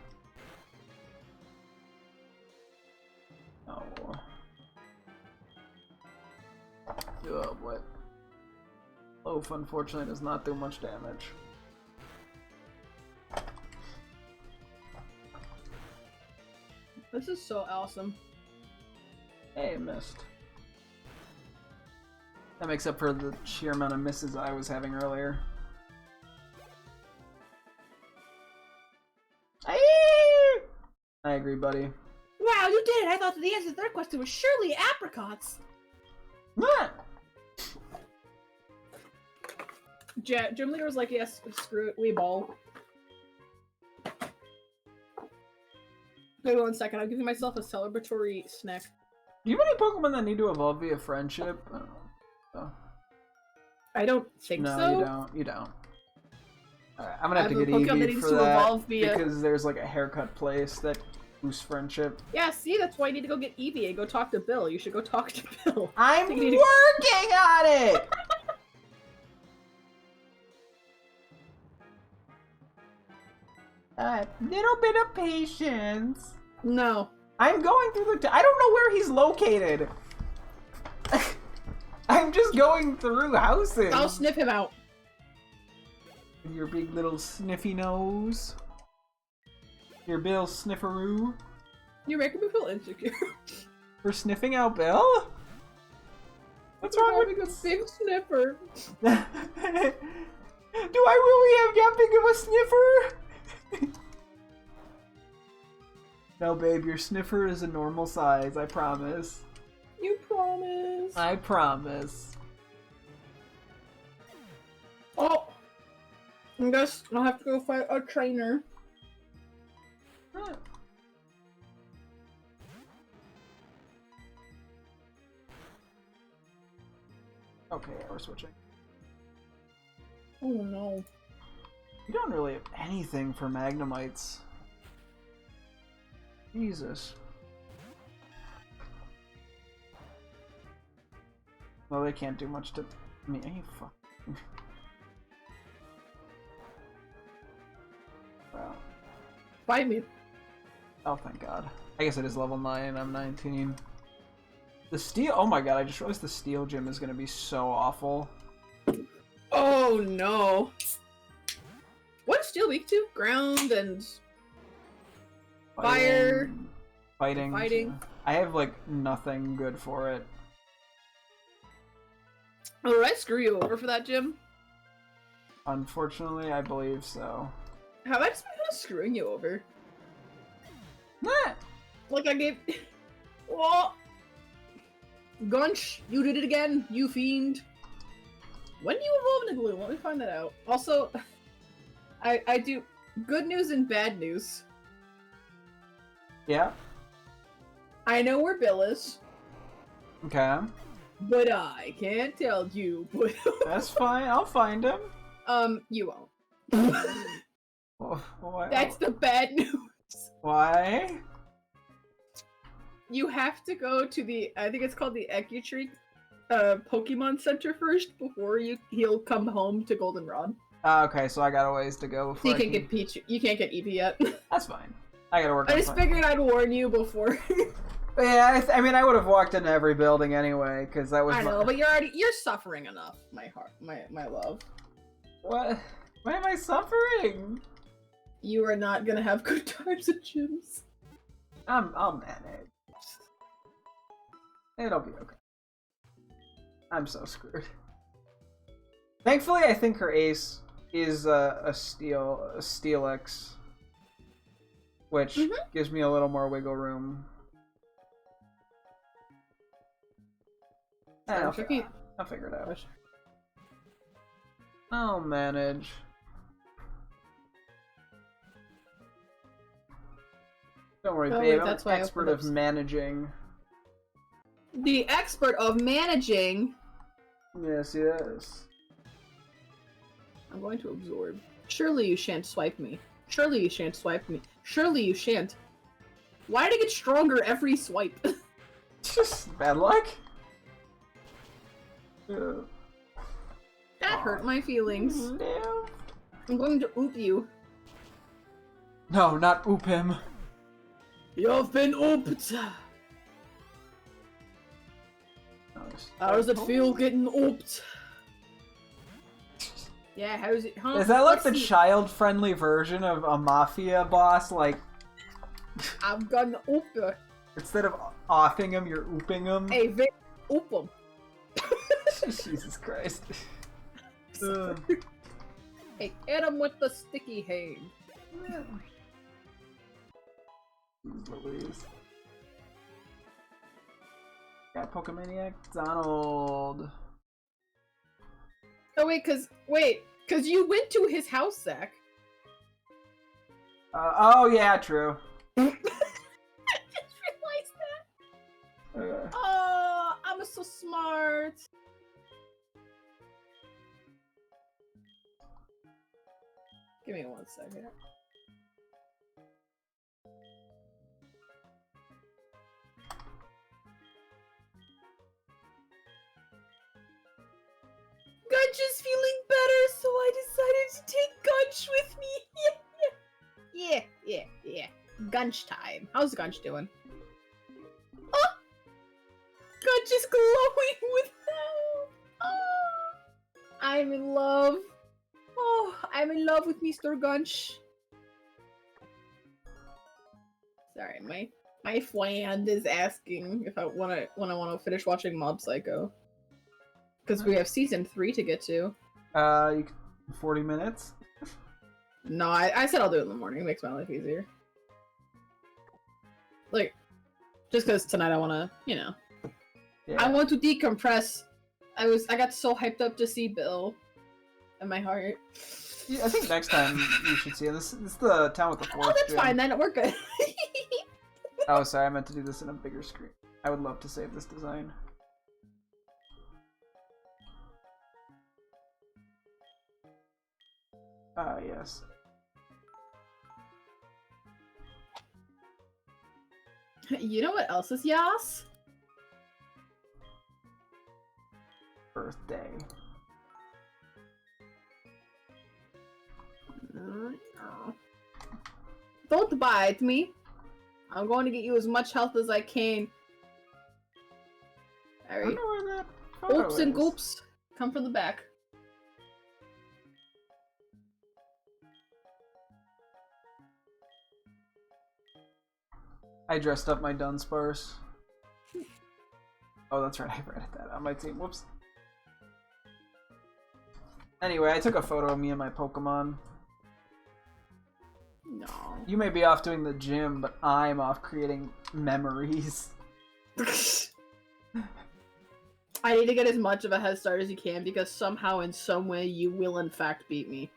No. Oh, what? Loaf, unfortunately, does not do much damage. This is so awesome. Hey, it missed. That makes up for the sheer amount of misses I was having earlier. I agree, buddy. Wow, you did it! I thought that the answer to the third question was surely apricots! What? Gym leader was like, yes, screw it, we ball. Wait 1 second, I'll give myself a celebratory snack. Do you have any Pokemon that need to evolve via friendship? Oh. I don't think No, so. you don't. You don't. Alright, I'm gonna have to get Pokemon that Eevee needs for to that evolve via... because there's like a haircut place that boosts friendship. Yeah, see, that's why I need to go get Eevee and go talk to Bill. You should go talk to Bill. I'm working on it! Little bit of patience. No. I'm going through the... I don't know where he's located. I'm just going through houses. I'll sniff him out. With your big little sniffy nose. Your Bill Snifferoo. You're making me feel insecure. For sniffing out Bill? What's wrong with having a big sniffer? Do I really have that big of a sniffer? No, babe, your sniffer is a normal size, I promise. You promise. I promise. Oh! I guess I'll have to go find a trainer. Huh. Okay, we're switching. Oh no. You don't really have anything for Magnemites. Jesus. Well, they can't do much to me. Hey, fuck. Wow. Fight me. Oh, thank God. I guess it is level 9, I'm 19. The steel- oh my god, I just realized the steel gym is gonna be so awful. Oh no. What's steel weak to? Ground and... Fire. Fighting. Fighting. I have, like, nothing good for it. Oh, did I screw you over for that, Jim? Unfortunately, I believe so. Have I just been kind of screwing you over? Nah. Like I gave... Whoa! Gunch, you did it again, you fiend. When do you evolve into glue? Let me find that out. Also, I do good news and bad news. Yeah. I know where Bill is, Okay. but I can't tell you. But That's fine. I'll find him. You won't. Why? That's the bad news. Why? You have to go to the, I think it's called the Ecutree Pokemon Center first before he'll come home to Goldenrod. Okay, so I got a ways to go So before you I can't get Peach. You can't get Eevee yet. That's fine. I gotta work I on just finding- figured I'd warn you before. Yeah, I mean, I would have walked into every building anyway, because that was I know, but you're suffering enough, my heart, my love. What? Why am I suffering? You are not gonna have good times at gyms. I'll manage. It'll be okay. I'm so screwed. Thankfully, I think her ace is a Steelix, which gives me a little more wiggle room. I'll figure it out. I'll manage. Don't worry, Oh, babe. wait, that's I'm why an I expert opened of up- managing. The expert of managing. Yes, yes. I'm going to absorb. Surely you shan't swipe me. Surely you shan't swipe me. Surely you shan't. Why did I get stronger every swipe? Just bad luck. Yeah. That hurt my feelings. Damn. I'm going to oop you. No, not oop him. You've been ooped. How does it feel getting ooped? Yeah, how's it? Huh? Is that like Let's the see. child-friendly version of a mafia boss? Like, I'm gonna oop you. instead of offing him, you're ooping him? Hey, Vic, oop him. Jesus Christ. Hey, hit him with the sticky hand. Louise. Got Pokemaniac Donald. Oh wait, cause you went to his house, Zach. Oh yeah, true. Give me 1 second. Gunch is feeling better, so I decided to take Gunch with me. Yeah. Gunch time. How's Gunch doing? Oh! Gunch is glowing with health. Oh! I'm in love. Oh, I'm in love with Mr. Gunch. Sorry, my friend is asking if I want to finish watching Mob Psycho. Because we have season 3 to get to. 40 minutes? No, I said I'll do it in the morning. It makes my life easier. Like, just because tonight I want to, you know. Yeah. I want to decompress. I got so hyped up to see Bill. In my heart. Yeah, I think next time you should see it. This is the town with the forest. Oh, that's gym. fine then. We're good. Oh, sorry. I meant to do this in a bigger screen. I would love to save this design. Ah, yes. You know what else is yas? Birthday. Don't bite me. I'm going to get you as much health as I can. I Alright. don't know where that photo Oops and is. goops. Come from the back. I dressed up my Dunsparce. Oh, that's right. I read that on my team. Whoops. Anyway, I took a photo of me and my Pokemon. No. You may be off doing the gym, but I'm off creating memories. I need to get as much of a head start as you can because somehow in some way you will in fact beat me.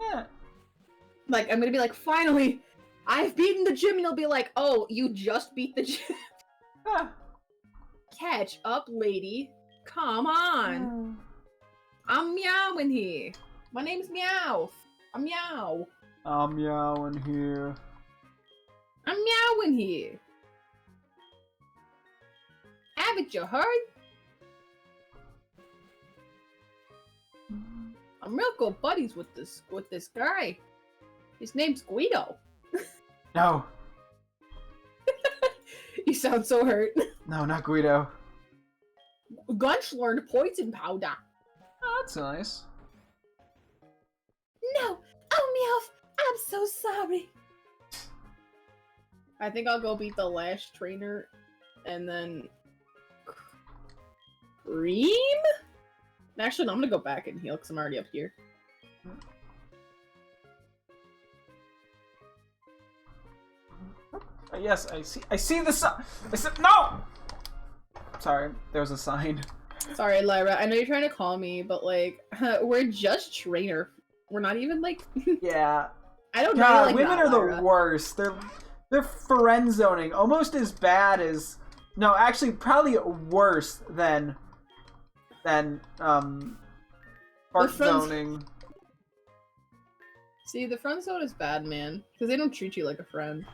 Yeah. Like, I'm gonna be like, finally! I've beaten the gym, and you'll be like, oh, you just beat the gym. Ah. Catch up, lady. Come on. I'm meowing here. My name's Meow. I'm Meow. I'm meowing here. I'm meowing here. Haven't you heard? I'm real good buddies with this guy. His name's Guido. No. You sound so hurt. No, not Guido. Gunch learned poison powder. Oh, that's nice. No! Oh, Meowth! I'm so sorry! I think I'll go beat the last trainer, and then... Cream? Actually, no, I'm gonna go back and heal, because I'm already up here. Yes, I see the sign! I said, no! Sorry, there was a sign. Sorry, Lyra, I know you're trying to call me, but, like, we're just trainer. We're not even, like... Yeah. I don't know. God, Like women that, are the Lyra. worst. They're friend zoning almost as bad as actually probably worse than fart zoning. See, the friend zone is bad, man, because they don't treat you like a friend.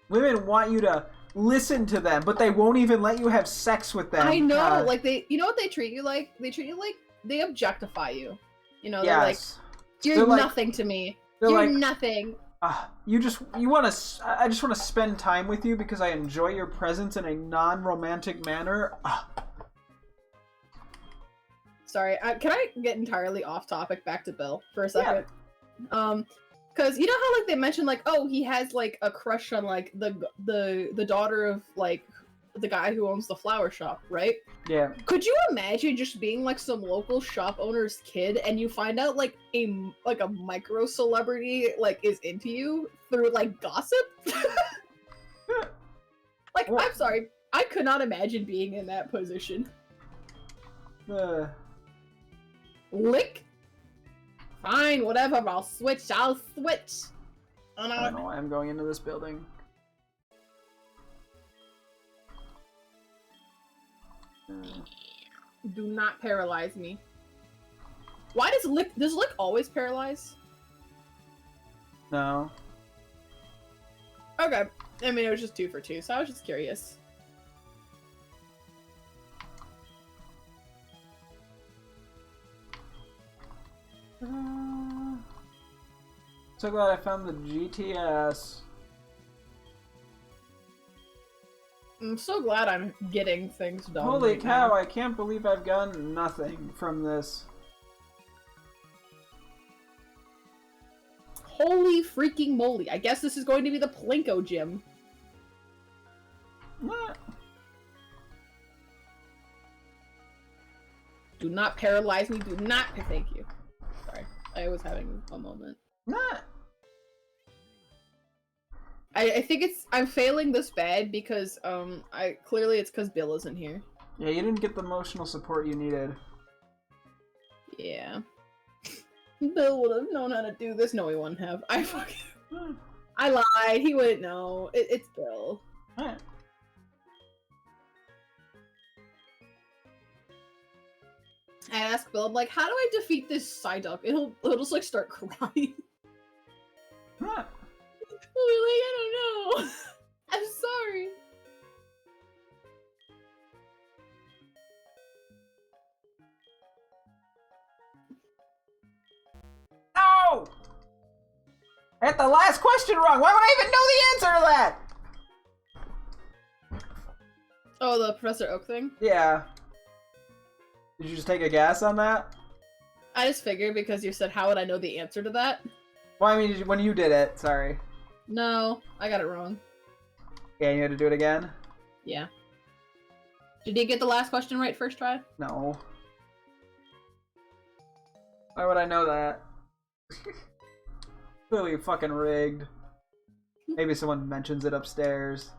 Women want you to listen to them, but they won't even let you have sex with them. I know, God. like you know what they treat you like? They treat you like they objectify you. You know, they're like, Yes. you're They're like- nothing to me. they're You're like- nothing. I just want to spend time with you because I enjoy your presence in a non-romantic manner. Sorry, can I get entirely off topic back to Bill for a second? Yeah. Because you know how like they mentioned like, oh, he has like a crush on like the daughter of like the guy who owns the flower shop, right? Yeah. Could you imagine just being like some local shop owner's kid and you find out like a micro celebrity like is into you through like gossip? Like, Well, I'm sorry, I could not imagine being in that position. Lick? Fine, whatever, I'll switch. I don't know why I'm going into this building. Do not paralyze me. Why does Lick always paralyze? No. Okay. I mean, it was just 2 for 2, so I was just curious. So glad I found the GTS. I'm so glad I'm getting things done. Holy right cow, now. I can't believe I've gotten nothing from this. Holy freaking moly. I guess this is going to be the Plinko gym. What? Do not paralyze me. Do not. Thank you. Sorry. I was having a moment. Not. I think I'm failing this bad because, clearly it's because Bill isn't here. Yeah, you didn't get the emotional support you needed. Yeah. Bill would have known how to do this. No, he wouldn't have. I lied. He wouldn't know. It's Bill. Alright. I asked Bill, I'm like, how do I defeat this Psyduck? He'll just like start crying. Huh. We're like, I don't know. I'm sorry. No! I got the last question wrong! Why would I even know the answer to that? Oh, the Professor Oak thing? Yeah. Did you just take a guess on that? I just figured because you said, how would I know the answer to that? Well, I mean, when you did it, sorry. No, I got it wrong. Yeah, you had to do it again? Yeah. Did you get the last question right first try? No. Why would I know that? Clearly fucking rigged. Maybe someone mentions it upstairs.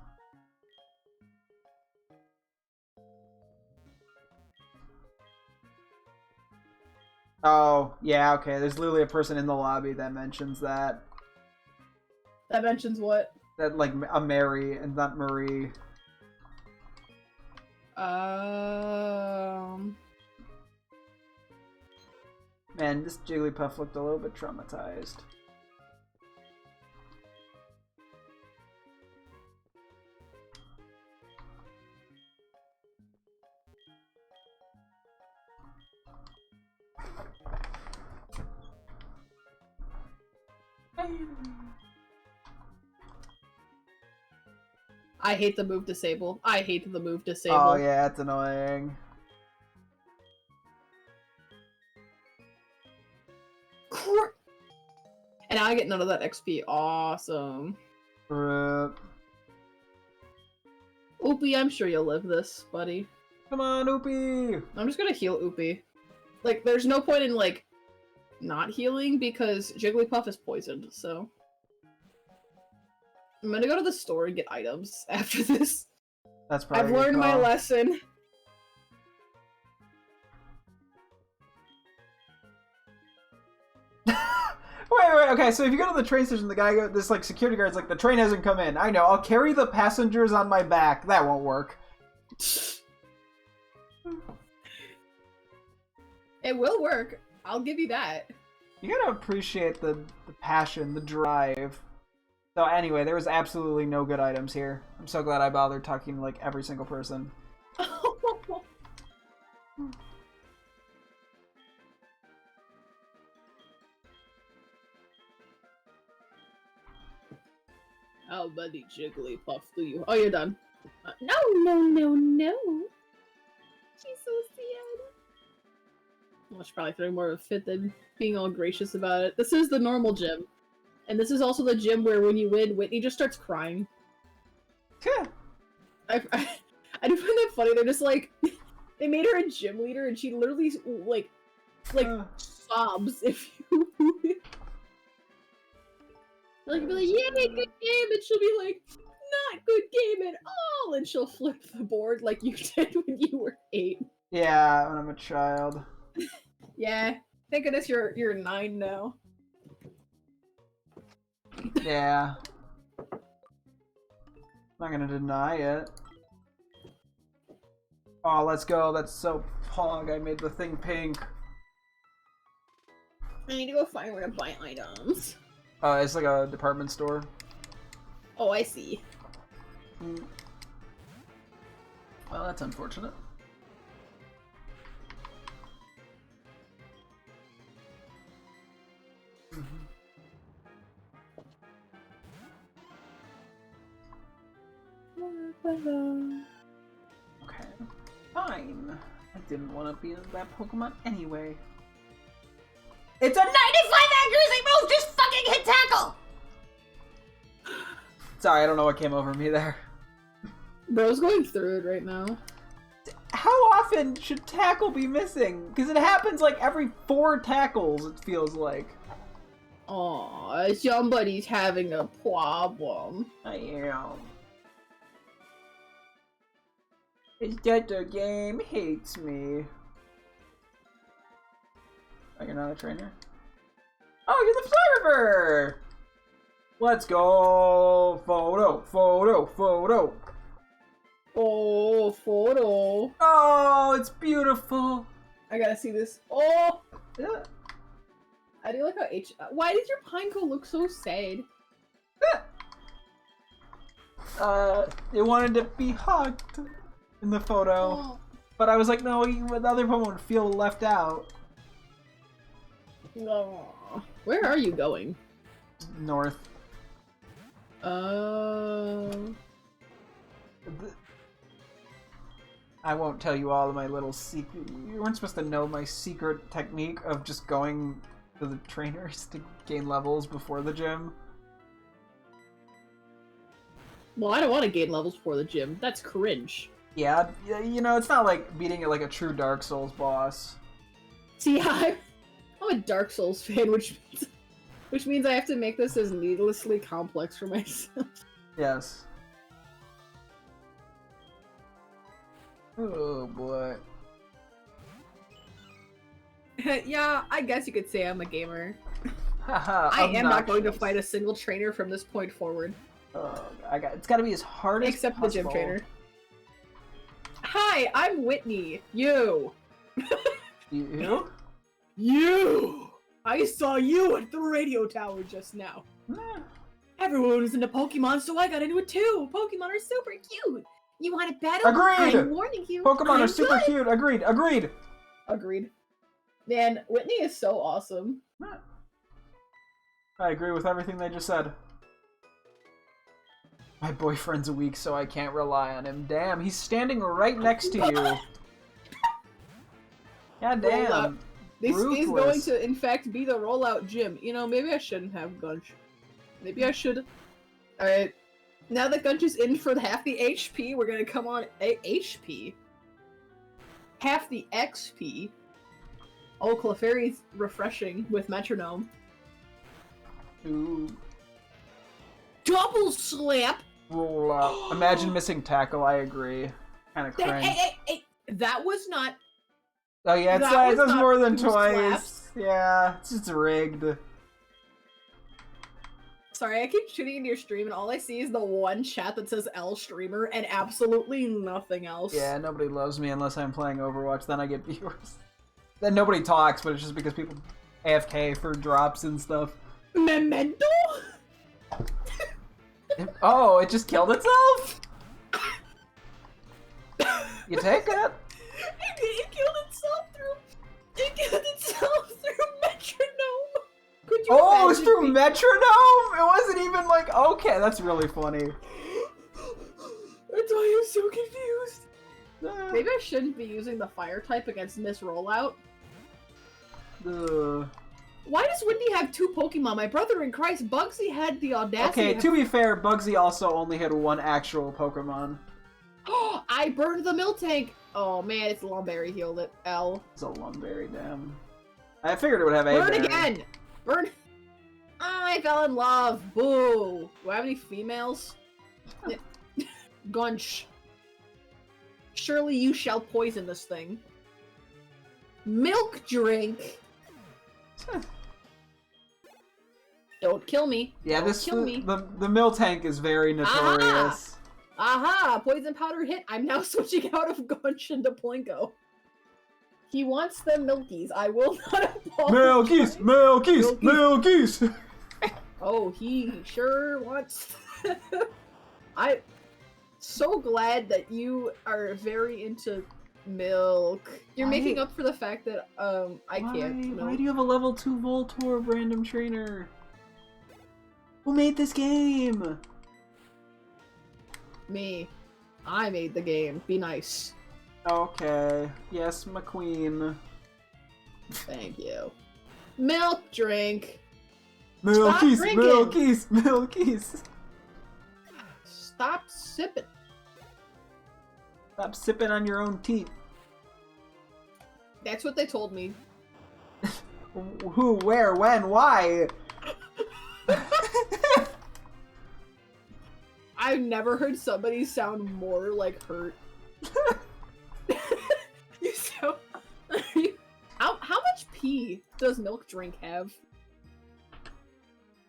Oh, yeah, okay. There's literally a person in the lobby that mentions that. That mentions what? That, like, a Mary and not Marie. Man, this Jigglypuff looked a little bit traumatized. I hate the move disable. I hate the move disable. Oh yeah, it's annoying. And I get none of that XP. Awesome. Rip. Oopie, I'm sure you'll live this, buddy. Come on, Oopie! I'm just gonna heal Oopie. Like, there's no point in, like, not healing because Jigglypuff is poisoned, so... I'm gonna go to the store and get items after this. That's probably I've learned my lesson. Wait, okay, so if you go to the train station, the guy, this, like, security guard's like, the train hasn't come in. I know, I'll carry the passengers on my back. That won't work. It will work. I'll give you that. You gotta appreciate the passion, the drive. So anyway, there was absolutely no good items here. I'm so glad I bothered talking to, like, every single person. How many Jigglypuff do you? Oh, you're done. No, no, no, no. She's so sad. Well, she's probably throwing more of a fit than being all gracious about it. This is the normal gym. And this is also the gym where when you win, Whitney just starts crying. I do find that funny. They're just like, they made her a gym leader and she literally, like sobs if you win. Like, be like, yay, good game! And she'll be like, not good game at all! And she'll flip the board like you did when you were 8. Yeah, when I'm a child. Yeah. Thank goodness you're 9 now. Yeah. Not gonna deny it. Oh, let's go. That's so pog. I made the thing pink. I need to go find where to buy items. It's like a department store. Oh, I see. Well, that's unfortunate. Okay, fine. I didn't want to be that Pokemon anyway. It's a 95 accuracy move! Just fucking hit tackle! Sorry, I don't know what came over me there. Bro's going through it right now. How often should tackle be missing? Because it happens like every 4 tackles, it feels like. Aw, somebody's having a problem. I am. It's that the game hates me. Oh, you're not a trainer? Oh, you're the photographer! Let's go! Photo, photo, photo! Oh, photo. Oh, it's beautiful! I gotta see this. Oh! Yeah. I do like how why does your Pineco look so sad? It wanted to be hugged in the photo. Oh. But I was like, no, the other Pokemon would feel left out. Oh. Where are you going? North. I won't tell you all of my little secret. You weren't supposed to know my secret technique of just going to the trainers to gain levels before the gym. Well, I don't want to gain levels before the gym. That's cringe. Yeah, you know, it's not like beating it like a true Dark Souls boss. See, I'm a Dark Souls fan, which means I have to make this as needlessly complex for myself. Yes. Oh boy. Yeah, I guess you could say I'm a gamer. Haha, I am not going to obnoxious. fight a single trainer from this point forward. It's got to be as hard as Except possible. the gym trainer. Hi, I'm Whitney. You. You? You! I saw you at the radio tower just now. Nah. Everyone was into Pokemon, so I got into it too. Pokemon are super cute. You want to battle? Agreed! I'm warning you. Pokemon I'm are super good. cute. Agreed. Agreed. Agreed. Man, Whitney is so awesome. I agree with everything they just said. My boyfriend's weak, so I can't rely on him. Damn, he's standing right next to you. God damn. This is going Ruthless. to, in fact, be the rollout gym. You know, maybe I shouldn't have Gunch. Maybe I should. Alright. Now that Gunch is in for half the HP, we're gonna come on HP. Half the XP. Oh, Clefairy's refreshing with Metronome. Ooh. Double slap! Roll up. Imagine missing tackle, I agree. Kinda cringe. Hey, that was not... Oh yeah, that it was does not more than 2 twice. slaps. Yeah, it's just rigged. Sorry, I keep tuning into your stream and all I see is the one chat that says L streamer and absolutely nothing else. Yeah, nobody loves me unless I'm playing Overwatch, then I get viewers. Then nobody talks, but it's just because people AFK for drops and stuff. Memento? Oh, it just killed itself? You take it? It killed itself through metronome. Could you Oh, it's imagine through me- metronome? It wasn't even like, okay, that's really funny. That's why I'm so confused. Uh, Maybe I shouldn't be using the fire type against Miss Rollout. Why does Whitney have 2 Pokemon? My brother in Christ, Bugsy had the audacity. Okay, to be fair, Bugsy also only had 1 actual Pokemon. Oh, I burned the Miltank. Oh man, it's Lumberry healed it. L. It's a Lumberry, damn. I figured it would have a Burn again! Burn! I fell in love! Boo! Do I have any females? Gunch. Surely you shall poison this thing. Milk drink! Don't kill me. Yeah, Don't this kill me. the Miltank is very notorious. Aha! Poison powder hit! I'm now switching out of Gunch into Plinko. He wants the Milkies. I will not apologize. Milkies! Milkies! Milkies! Oh, he sure wants. I'm so glad that you are very into milk. You're Why- making up for the fact that I can't. Why Milk. do you have a level 2 Voltorb random trainer? Who made this game? Me. I made the game. Be nice. Okay. Yes, McQueen. Thank you. Milk drink. Milkies! drinking. Milkies! Milkies! Stop sipping. Stop sipping on your own teeth. That's what they told me. Who, where, when, why? I've never heard somebody sound more like hurt. You so. How much pee does milk drink have?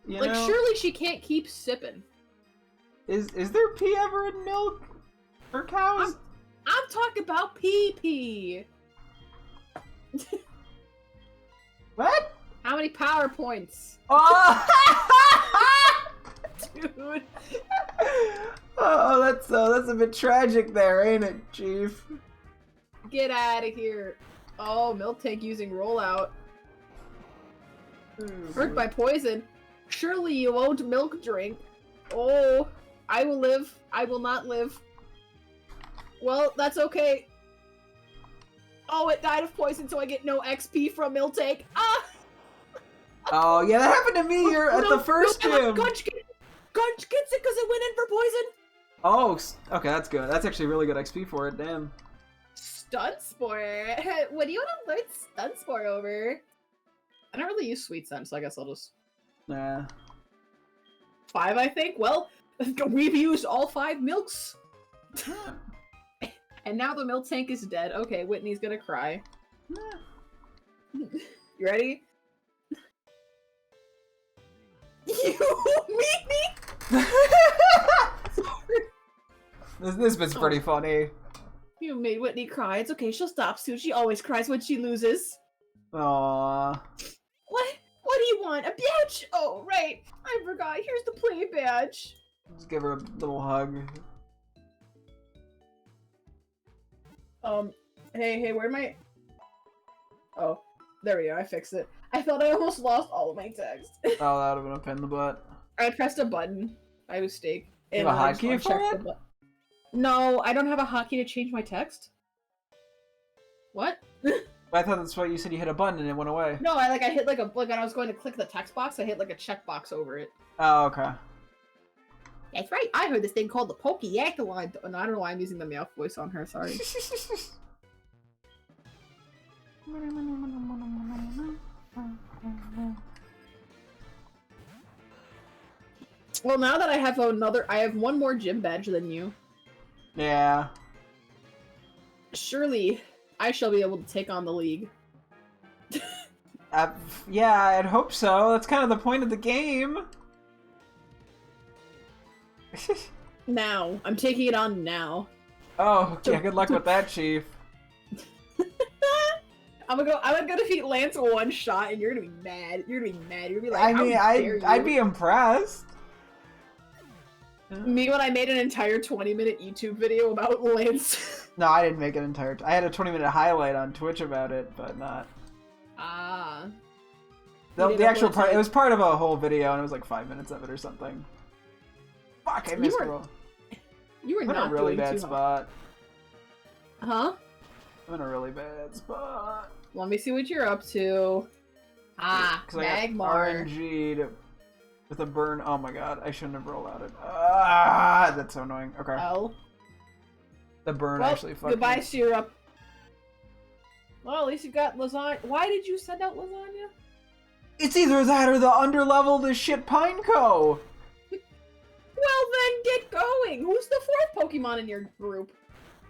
You Like, know, surely she can't keep sipping. is there pee ever in milk? Or cows? I'm talking about pee. What? How many PowerPoints? Oh! Dude. Oh, that's a bit tragic there, ain't it, Chief? Get out of here. Oh, milk tank using rollout. Hurt by poison. Surely you won't milk drink. Oh, I will live. I will not live. Well, that's okay. Oh, it died of poison, so I get no XP from milk tank. Ah! Oh, yeah, that happened to me here at the first gym. Gunch gets it because it went in for poison. Oh, okay, that's good. That's actually really good XP for it, damn. Stun Spore. What do you want to learn Stun Spore over? I don't really use Sweet Sun, so I guess I'll just... Nah. 5, I think? Well, we've used all 5 milks. And now the milk tank is dead. Okay, Whitney's gonna cry. You ready? You meet me? This bit's pretty funny. You made Whitney cry. It's okay, she'll stop soon. She always cries when she loses. Aww. What? What do you want? A badge? Oh, right. I forgot. Here's the play badge. Just give her a little hug. Hey, where'd my... Oh, there we go. I fixed it. I thought I almost lost all of my text. Oh, that would've been a pain in the butt. I pressed a button by mistake. You have a I just hotkey for unchecked it? the No, I don't have a hotkey to change my text. What? I thought that's what you said. You hit a button and it went away. No, I hit like when I was going to click the text box, I hit like a checkbox over it. Oh, okay. That's right. I heard this thing called the Pokéactaline. No, I don't know why I'm using the mouth voice on her. Sorry. Well, now that I have I have one more gym badge than you. Yeah. Surely, I shall be able to take on the league. Yeah, I'd hope so. That's kind of the point of the game. Now, I'm taking it on now. Oh, yeah, good luck with that, Chief. I'm gonna defeat Lance one shot, and you're gonna be mad. You're gonna be mad. You're gonna be like, I how mean, dare I'd you? be impressed. Me when I made an entire 20-minute YouTube video about Lance. No, I didn't make an entire... I had a 20-minute highlight on Twitch about it, but not... Ah. The actual part... It was part of a whole video, and it was like 5 minutes of it or something. Fuck, I missed it. You were I'm in not a really doing bad too spot. Huh? I'm in a really bad spot. Let me see what you're up to. Ah, Because I got Magmar. RNG'd with a burn. Oh my god, I shouldn't have rolled out it. Ah, that's so annoying. Okay. Oh. The burn Well, actually fucked goodbye, me. syrup. Well, at least you got lasagna. Why did you send out lasagna? It's either that or the underleveled as shit Pineco! Well, then get going. Who's the 4th Pokemon in your group?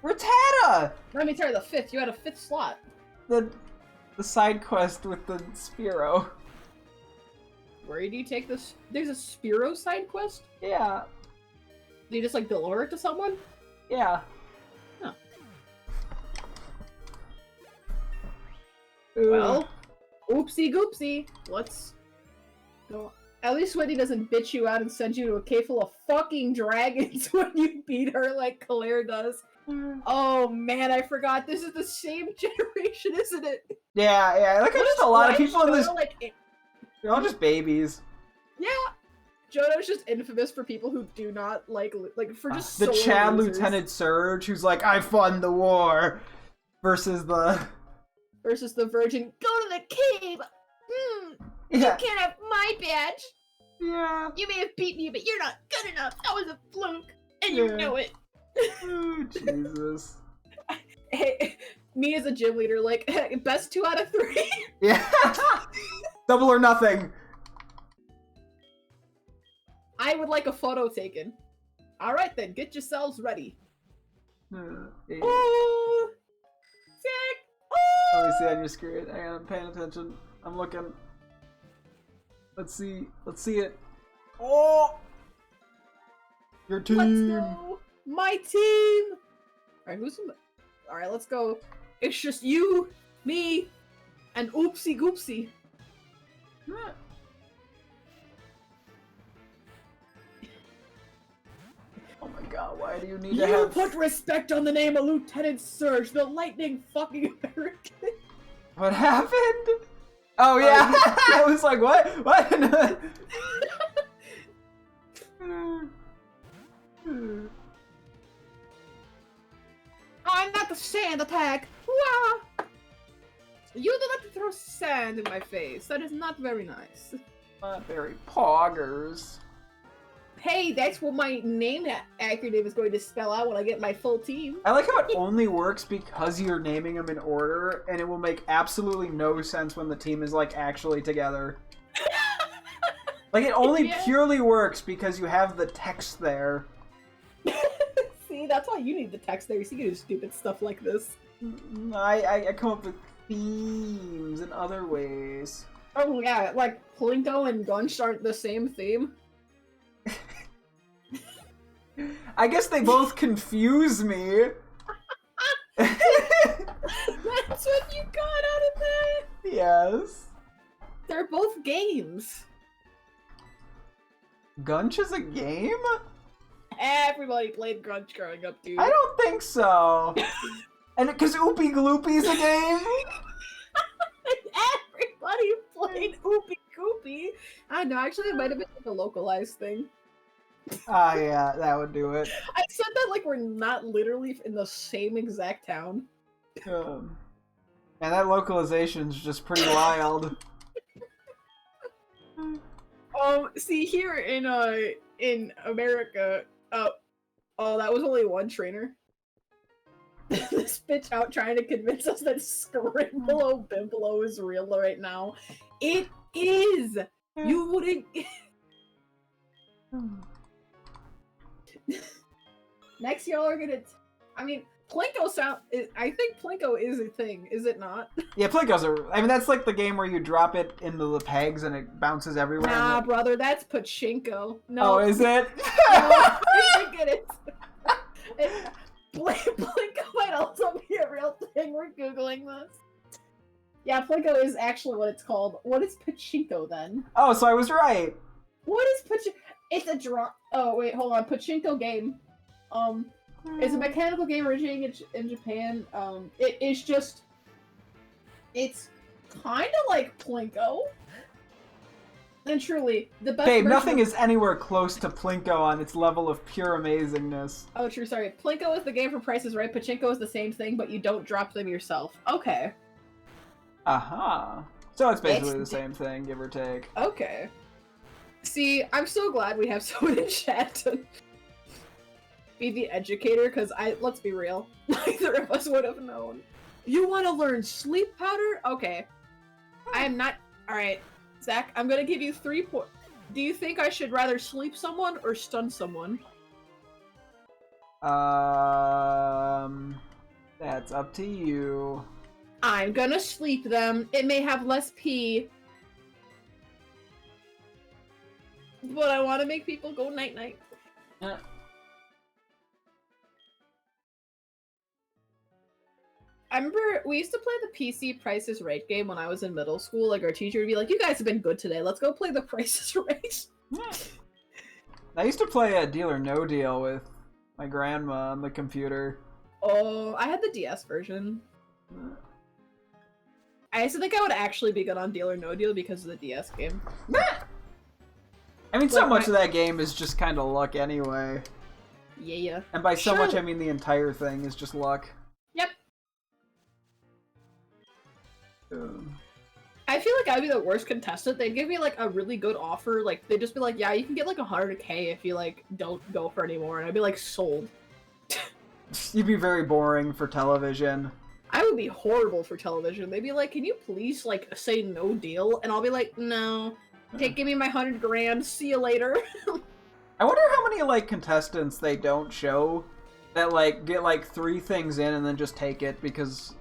Rattata! Let me tell you, the 5th. You had a 5th slot. The side quest with the Spearow. Where do you take this? There's a Spearow side quest? Yeah. Do you just, like, deliver it to someone? Yeah. Oh. Well, oopsie goopsie. Let's go. At least Wendy doesn't bitch you out and send you to a cave full of fucking dragons when you beat her like Claire does. Oh man, I forgot. This is the same generation, isn't it? Yeah. Look at just a lot of people in this. Like, They're all just babies. yeah. Johto's just infamous for people who do not like for just the sore Chad losers. Lieutenant Surge, who's like, I fund the war, versus the virgin. Go to the cave. You can't have my badge. Yeah. You may have beat me, but you're not good enough. That was a fluke, and you know it. Oh, Jesus. Hey, me as a gym leader, like, best 2 out of 3. Yeah. Double or nothing. I would like a photo taken. All right then, get yourselves ready. Yeah. Oh, sick. Let me see on your screen. Hang on, I'm paying attention. I'm looking. Let's see it. Oh! Your team! Let's go! My team! Alright, let's go. It's just you, me, and Oopsie Goopsie. Yeah. Oh my god, why do you need to have... put respect on the name of Lieutenant Surge, the lightning fucking American. What happened? Oh yeah, I was like, what? What? I'm not the sand attack. Wah! You do not throw sand in my face. That is not very nice. Not very poggers. Hey, that's what my name acronym is going to spell out when I get my full team. I like how it only works because you're naming them in order, and it will make absolutely no sense when the team is, like, actually together. Like, it only purely works because you have the text there. See, that's why you need the text there, so you can do stupid stuff like this. I come up with themes in other ways. Oh yeah, like Plinko and Gunch aren't the same theme. I guess they both confuse me. That's what you got out of that? Yes. They're both games. Gunch is a game? Everybody played Grunch growing up, dude. I don't think so. And because Oopie Gloopie's a game? Everybody played Oopie Goopie. I know, actually it might have been like a localized thing. Ah, yeah, that would do it. I said that like we're not literally in the same exact town. And that localization's just pretty wild. See here in America, oh, that was only one trainer. This bitch out trying to convince us that Scrimblow Bimblow is real right now. It is! You wouldn't... Next y'all are gonna... I mean, Plinko I think Plinko is a thing, is it not? Yeah, Plinko's I mean, that's like the game where you drop it into the pegs and it bounces everywhere. Nah, brother, that's Pachinko. No. Oh, is it? No, I think it is. Plinko might also be a real thing. We're Googling this. Yeah, Plinko is actually what it's called. What is Pachinko then? Oh, so I was right. What is Pachinko? It's a draw. Oh, wait, hold on. Pachinko game. It's a mechanical game originating in Japan. It is just... It's kind of like Plinko. And truly, the best Babe, nothing is anywhere close to Plinko on its level of pure amazingness. Oh, true, sorry. Plinko is the game for Price is Right. Pachinko is the same thing, but you don't drop them yourself. Okay. Aha. So it's basically the same thing, give or take. Okay. See, I'm so glad we have someone in chat to be the educator, because let's be real, neither of us would have known. You want to learn sleep powder? Okay. I am not... Alright, Zach, I'm gonna give you 3 points. Do you think I should rather sleep someone or stun someone? That's up to you. I'm gonna sleep them. It may have less pee. But I want to make people go night-night. I remember we used to play the PC Price is Right game when I was in middle school. Like, our teacher would be like, you guys have been good today. Let's go play the Price is Right. I used to play a Deal or No Deal with my grandma on the computer. Oh, I had the DS version. I used to think I would actually be good on Deal or No Deal because of the DS game. I mean, so Like, much of that game is just kind of luck anyway. Yeah. And by so Sure. much, I mean the entire thing is just luck. Yep. Um, I feel like I'd be the worst contestant. They'd give me like a really good offer. Like they'd just be like, "Yeah, you can get like 100K if you like don't go for anymore," and I'd be like, "Sold." You'd be very boring for television. I would be horrible for television. They'd be like, "Can you please like say no deal?" And I'll be like, "No, give me my 100 grand. See you later." I wonder how many like contestants they don't show that like get like 3 things in and then just take it because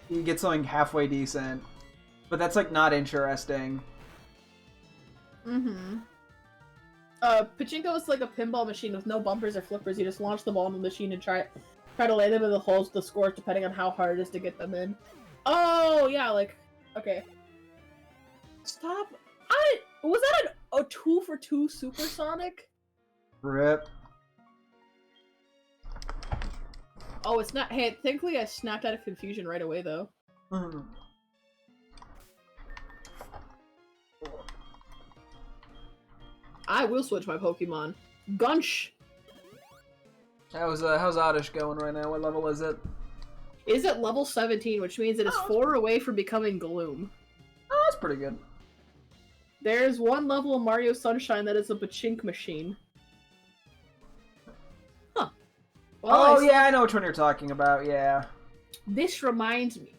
you get something halfway decent. But that's like not interesting. Mm-hmm. Pachinko is like a pinball machine with no bumpers or flippers. You just launch the ball in the machine and try to land them in the holes with the scores depending on how hard it is to get them in. Oh yeah, like okay. Stop. Was that a 2-for-2 supersonic? Rip. Oh, it's not. Hey, thankfully I snapped out of confusion right away though. I will switch my Pokemon. Gunsh! How's Oddish going right now? What level is it? Is at level 17, which means it is 4 away from becoming Gloom. Oh, that's pretty good. There's one level of Mario Sunshine that is a Pachink machine. Huh. Well, Oh yeah, I know which one you're talking about, yeah. This reminds me.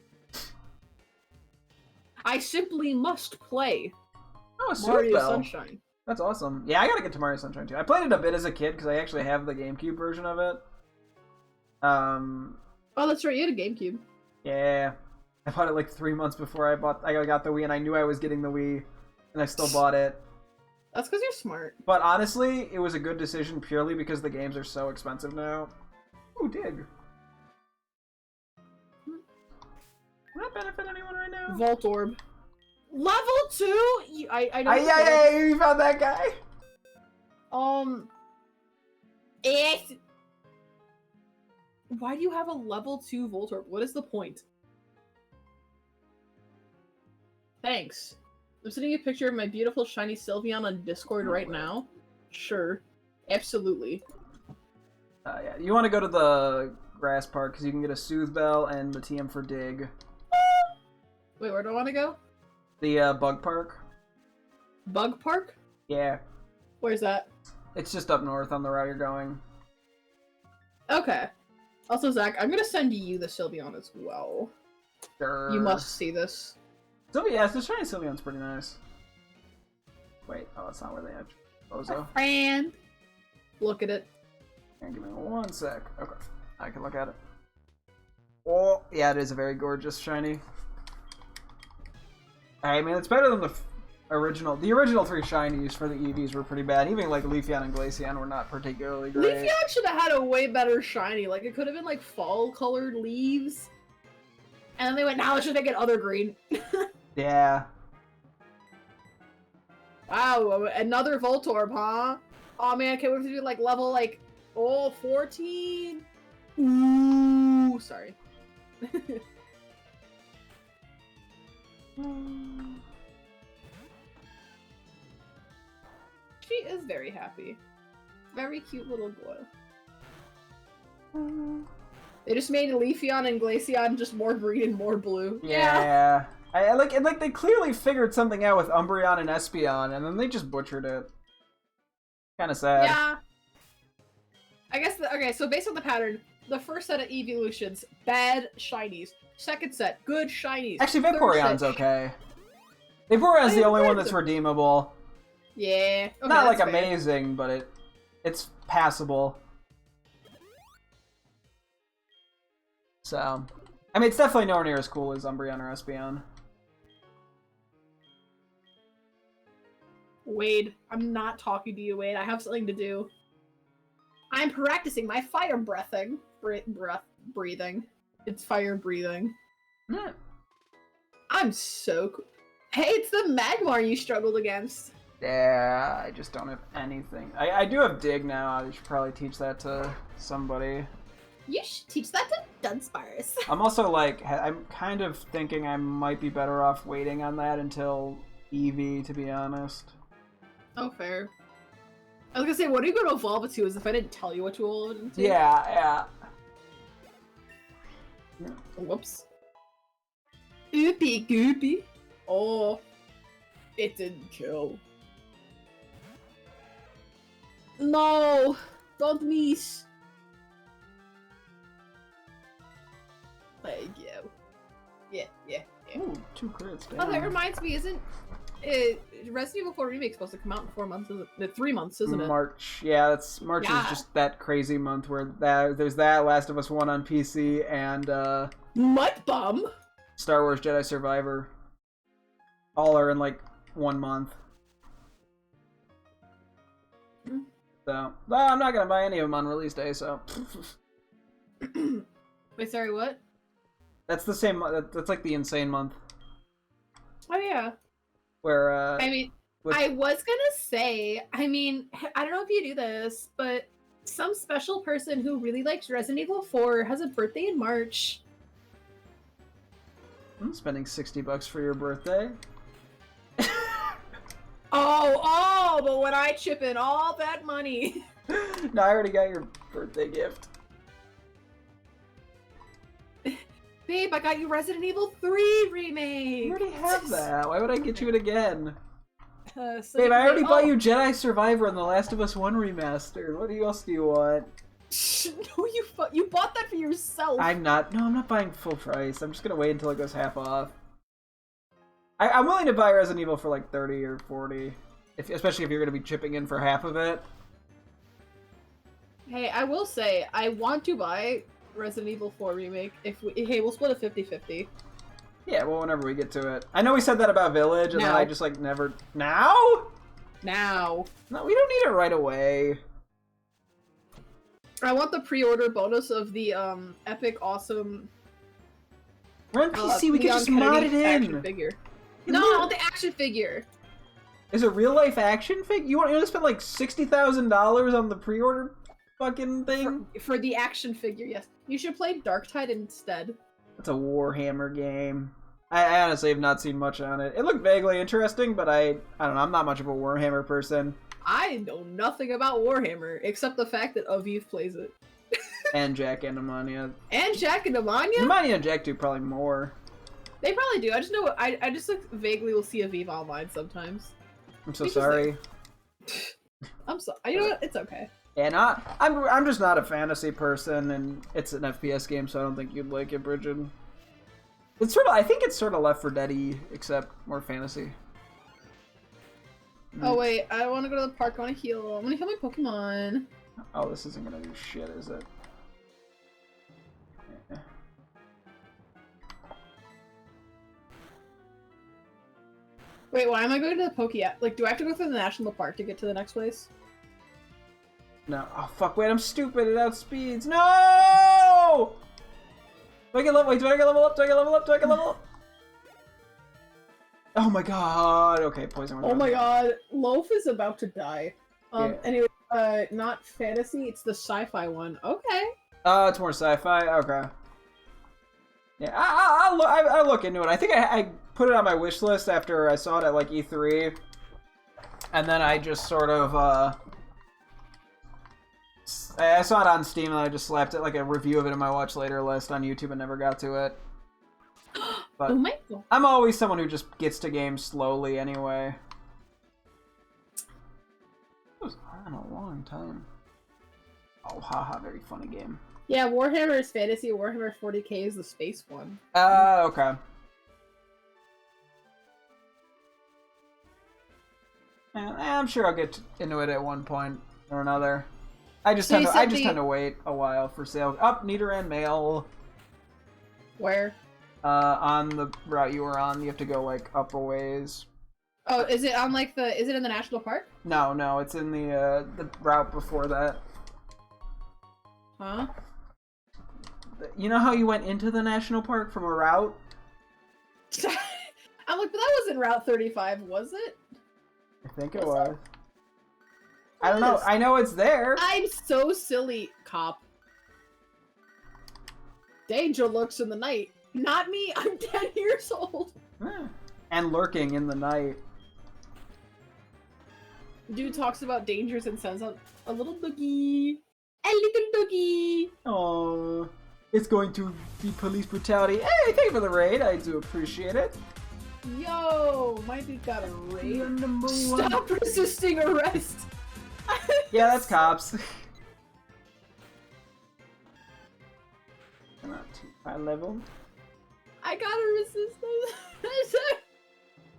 I simply must play Oh, a Mario Bell. Sunshine. That's awesome. Yeah, I gotta get to Mario Sunshine too. I played it a bit as a kid because I actually have the GameCube version of it. Oh, that's right, you had a GameCube. Yeah. I bought it like 3 months before I got the Wii, and I knew I was getting the Wii, and I still bought it. That's because you're smart. But honestly, it was a good decision purely because the games are so expensive now. Ooh, dig. Will that benefit anyone right now? Voltorb. Level 2? I know. Yeah, you found that guy? It's... Why do you have a level 2 Voltorb? What is the point? Thanks. I'm sending you a picture of my beautiful shiny Sylveon on Discord right now. Sure. Absolutely. Yeah, you want to go to the grass park because you can get a Soothe Bell and the TM for Dig. Wait, where do I want to go? The Bug Park. Bug Park? Yeah. Where's that? It's just up north on the route you're going. Okay. Also, Zach, I'm gonna send you the Sylveon as well. Sure. You must see this. Yeah, this shiny Sylveon's pretty nice. Wait, oh, that's not where they have Bozo. Friend. Look at it. Here, give me 1 sec. Okay, I can look at it. Oh, yeah, it is a very gorgeous shiny. I mean, it's better than the original. The original 3 shinies for the EVs were pretty bad. Even like Leafeon and Glaceon were not particularly great. Leafeon should have had a way better shiny. Like, it could have been like fall-colored leaves. And then they went, now let's just make it other green. Yeah. Wow, another Voltorb, huh? Oh man, can't wait to do like level like 14. Ooh, sorry. She is very happy. Very cute little boy. They just made Leafeon and Glaceon just more green and more blue. Yeah. I like they clearly figured something out with Umbreon and Espeon, and then they just butchered it. Kind of sad. Yeah. I guess, okay, so based on the pattern, the first set of evolutions, bad shinies. Second set, good shinies. Actually, Third Vaporeon's set, okay. Vaporeon's the only one that's Vaporeon's- redeemable. Yeah. Okay, Not like that's fair. amazing, but it's passable. So, I mean, it's definitely nowhere near as cool as Umbreon or Espeon. Wade, I'm not talking to you, Wade. I have something to do. I'm practicing my fire breathing. Breathing. It's fire breathing. Yeah. I'm so cool. Hey, it's the Magmar you struggled against. Yeah, I just don't have anything. I do have Dig now. I should probably teach that to somebody. You should teach that to Dunsparce. I'm also like, I'm kind of thinking I might be better off waiting on that until Eevee, to be honest. Oh, fair. I was gonna say, what are you gonna evolve it to? As if I didn't tell you what to evolve it into. Yeah. Whoops. Oopie goopy. Oh, it didn't kill. No, don't miss. Thank you. Yeah. Ooh, 2 crits. Oh, that Damn. reminds me, isn't Resident Evil 4 Remake supposed to come out in 4 months? Isn't it? 3 months, isn't it? March. Yeah, March Yeah. is just that crazy month where there's that Last of Us 1 on PC and Mud Bum. Star Wars Jedi Survivor. All are in like 1 month. So, well, I'm not gonna buy any of them on release day. So Wait, sorry, what? that's the same. That's like the insane month Oh yeah. where. I mean, with- I was gonna say, I mean, I don't know if you do this, but some special person who really likes Resident Evil 4 has a birthday in March. I'm spending $60 for your birthday. Oh, but when I chip in all that money. No, I already got your birthday gift. Babe, I got you Resident Evil 3 Remake! You already have that. Why would I get you it again? So Babe, I already bought oh. you Jedi Survivor and The Last of Us 1 Remastered. What else do you want? No, you bought that for yourself! I'm not buying full price. I'm just gonna wait until it goes half off. I'm willing to buy Resident Evil for like 30 or 40. Especially if you're gonna be chipping in for half of it. Hey, I will say, I want to buy Resident Evil 4 Remake. Hey, we'll split a 50-50. Yeah, well, whenever we get to it. I know we said that about Village, and then Now. I just like never... Now? Now. No, we don't need it right away. I want the pre-order bonus of the epic, awesome. We're on PC, we can Leon just mod it Kennedy action in. figure. You No, know- I want the action figure. Is it real life action fig? You want to spend like $60,000 on the pre-order fucking thing? For the action figure, yes. You should play Darktide instead. It's a Warhammer game. I honestly have not seen much on it. It looked vaguely interesting, but I don't know. I'm not much of a Warhammer person. I know nothing about Warhammer except the fact that Aviv plays it. And Jack and Amania. And Jack and Amanya? Amania and Jack do probably more. They probably do. I just know I just like vaguely will see Aviv online sometimes. I'm so He's just sorry. I'm sorry. You know what? It's okay. And I'm just not a fantasy person, and it's an FPS game, so I don't think you'd like it, Bridget. It's I think it's sort of Left 4 Dead-y, except more fantasy. Oh wait, I want to go to the park. I want to heal. I'm gonna heal my Pokemon. Oh, this isn't gonna do shit, is it? Wait, why am I going to the Poke? Like, do I have to go through the national park to get to the next place? No. Oh, fuck, wait, I'm stupid. It outspeeds. No! Do I get level? Wait, do I get level up? Do I get level up? Do I get level up? Oh my god. Okay, poison. Oh my god, Loaf is about to die. Yeah. Anyway, not fantasy, it's the sci-fi one. Okay. Oh, it's more sci-fi? Okay. Yeah, I'll look into it. I think I put it on my wish list after I saw it at like E3. And then I just sort of, I saw it on Steam and I just slapped it like a review of it in my watch later list on YouTube and never got to it. But Oh my god. I'm always someone who just gets to games slowly anyway. It was on a long time. Oh, haha, very funny game. Yeah, Warhammer is fantasy, Warhammer 40k is the space one. Okay. I'm sure I'll get into it at one point or another. I just So tend you to, I said just the- tend to wait a while for sale. Up, Nidoran mail. Where? On the route you were on, you have to go like up a ways. Oh, is it on like is it in the national park? No, it's in the route before that. Huh? you know how you went into the national park from a route? I'm like, but that wasn't Route 35, was it? I think it was. I don't know. I know it's there. I'm so silly, cop. Danger lurks in the night. Not me, I'm 10 years old. And lurking in the night. Dude talks about dangers and sends out a little doggy. A little doggy. Oh, it's going to be police brutality. Hey, thank you for the raid. I do appreciate it. Yo, my dude got a raid. You're number one. Stop resisting arrest. Yeah, that's cops. Not too high level. I gotta resist those.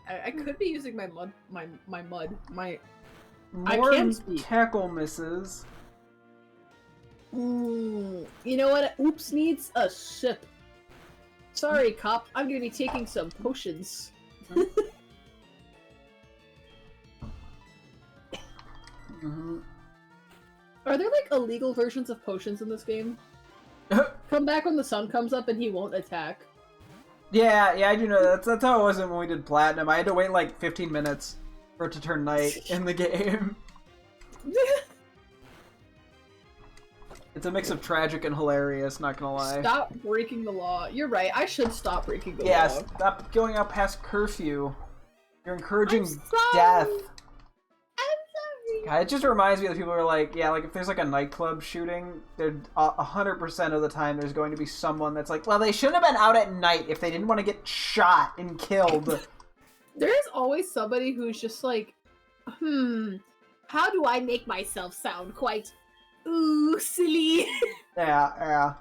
I could be using my mud. I More can't speak. tackle misses. You know what? Oops needs a sip. Sorry, cop. I'm gonna be taking some potions. Mm-hmm. Are there like illegal versions of potions in this game? Come back when the sun comes up and he won't attack. Yeah, I do know that's how it was when we did platinum. I had to wait like 15 minutes for it to turn night in the game. It's a mix of tragic and hilarious, not gonna lie. Stop breaking the law. You're right, I should stop breaking the law. Yeah, stop going out past curfew. You're encouraging I'm sorry. death. I'm sorry. God, it just reminds me that people are like, yeah, like if there's like a nightclub shooting, they're 100% of the time there's going to be someone that's like, well, they shouldn't have been out at night if they didn't want to get shot and killed. There's always somebody who's just like, how do I make myself sound quite, ooh, silly? Yeah.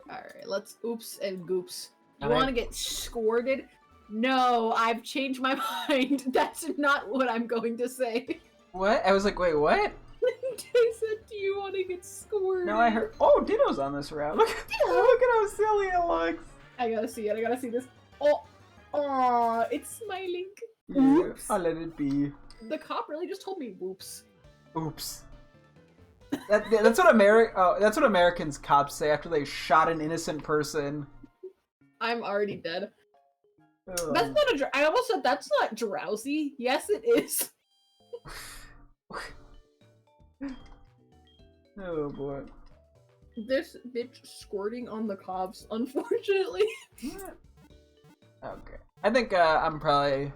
Alright, let's oops and goops. You Alright. want to get squirted? No, I've changed my mind. That's not what I'm going to say. What? I was like, wait, what? I said, do you want to get squirted? No, I heard. Oh, Ditto's on this route. Look at how silly it looks. I gotta see it. I gotta see this. Oh, it's smiling. Yeah, Oops. I'll let it be. The cop really just told me whoops. Oops. That's what that's what Americans cops say after they shot an innocent person. I'm already dead. Ugh. That's not I almost said that's not drowsy. Yes, it is. Oh boy. This bitch squirting on the cops, unfortunately. Okay. I think I'm probably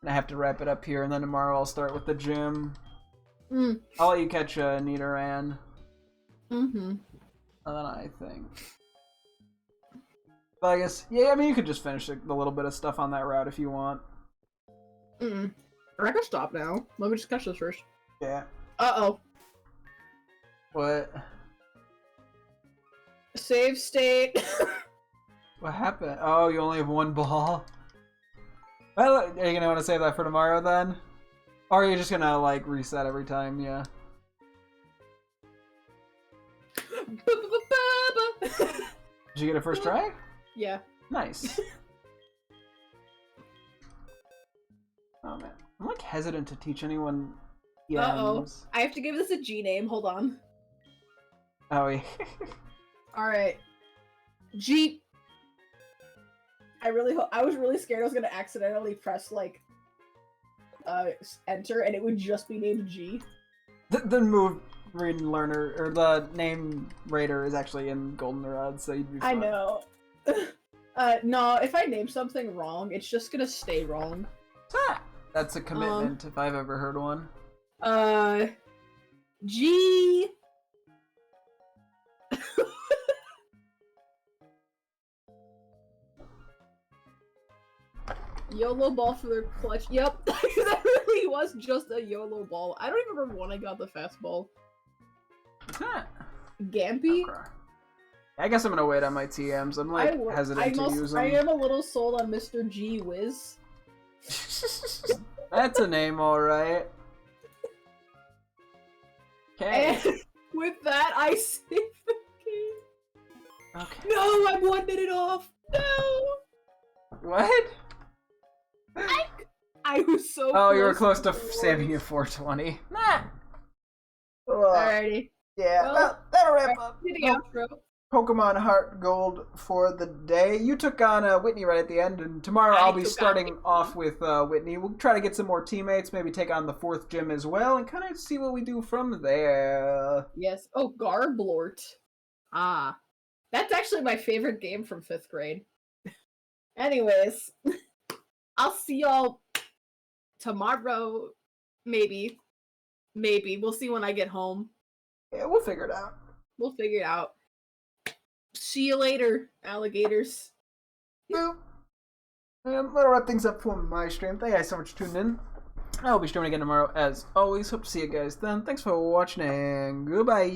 gonna have to wrap it up here, and then tomorrow I'll start with the gym. I'll let you catch Nidoran. Mm-hmm. And then I think. But I guess, yeah, I mean, you could just finish the little bit of stuff on that route if you want. Or I can stop now. Let me just catch this first. Yeah. Uh-oh. What? Save state. What happened? Oh, you only have one ball? Well, are you gonna want to save that for tomorrow then? Or are you just gonna, like, reset every time? Yeah. Did you get a first try? Yeah. Nice. Oh man. I'm like hesitant to teach anyone Uh-oh. EMs. I have to give this a G name. Hold on. Oh yeah. Alright. G. I was really scared I was gonna accidentally press, like, enter, and it would just be named G. The move read learner, or the name raider is actually in Goldenrod, so you'd be fine. I know. No, if I name something wrong, it's just gonna stay wrong. That's a commitment if I've ever heard one. G. YOLO ball for the clutch. Yep, that really was just a YOLO ball. I don't even remember when I got the fastball. Gampy? Okay. I guess I'm gonna wait on my TMs. I'm like hesitant to use them. I am a little sold on Mr. G Wiz. That's a name, alright. Okay. And with that, I save the game. Okay. No, I'm 1 minute off. No. What? I was so. Oh, you were close close to saving you 420. Nah. Alrighty. Yeah, Well, that'll wrap up Do the outro. Pokemon HeartGold for the day. You took on Whitney right at the end, and tomorrow I'll be starting off with Whitney. We'll try to get some more teammates, maybe take on the 4th gym as well, and kind of see what we do from there. Yes. Oh, Garblort. Ah. That's actually my favorite game from 5th grade. Anyways, I'll see y'all tomorrow. Maybe. We'll see when I get home. Yeah, we'll figure it out. We'll figure it out. See you later, alligators. Well, that'll wrap things up for my stream. Thank you guys so much for tuning in. I'll be streaming again tomorrow, as always. Hope to see you guys then. Thanks for watching, and goodbye.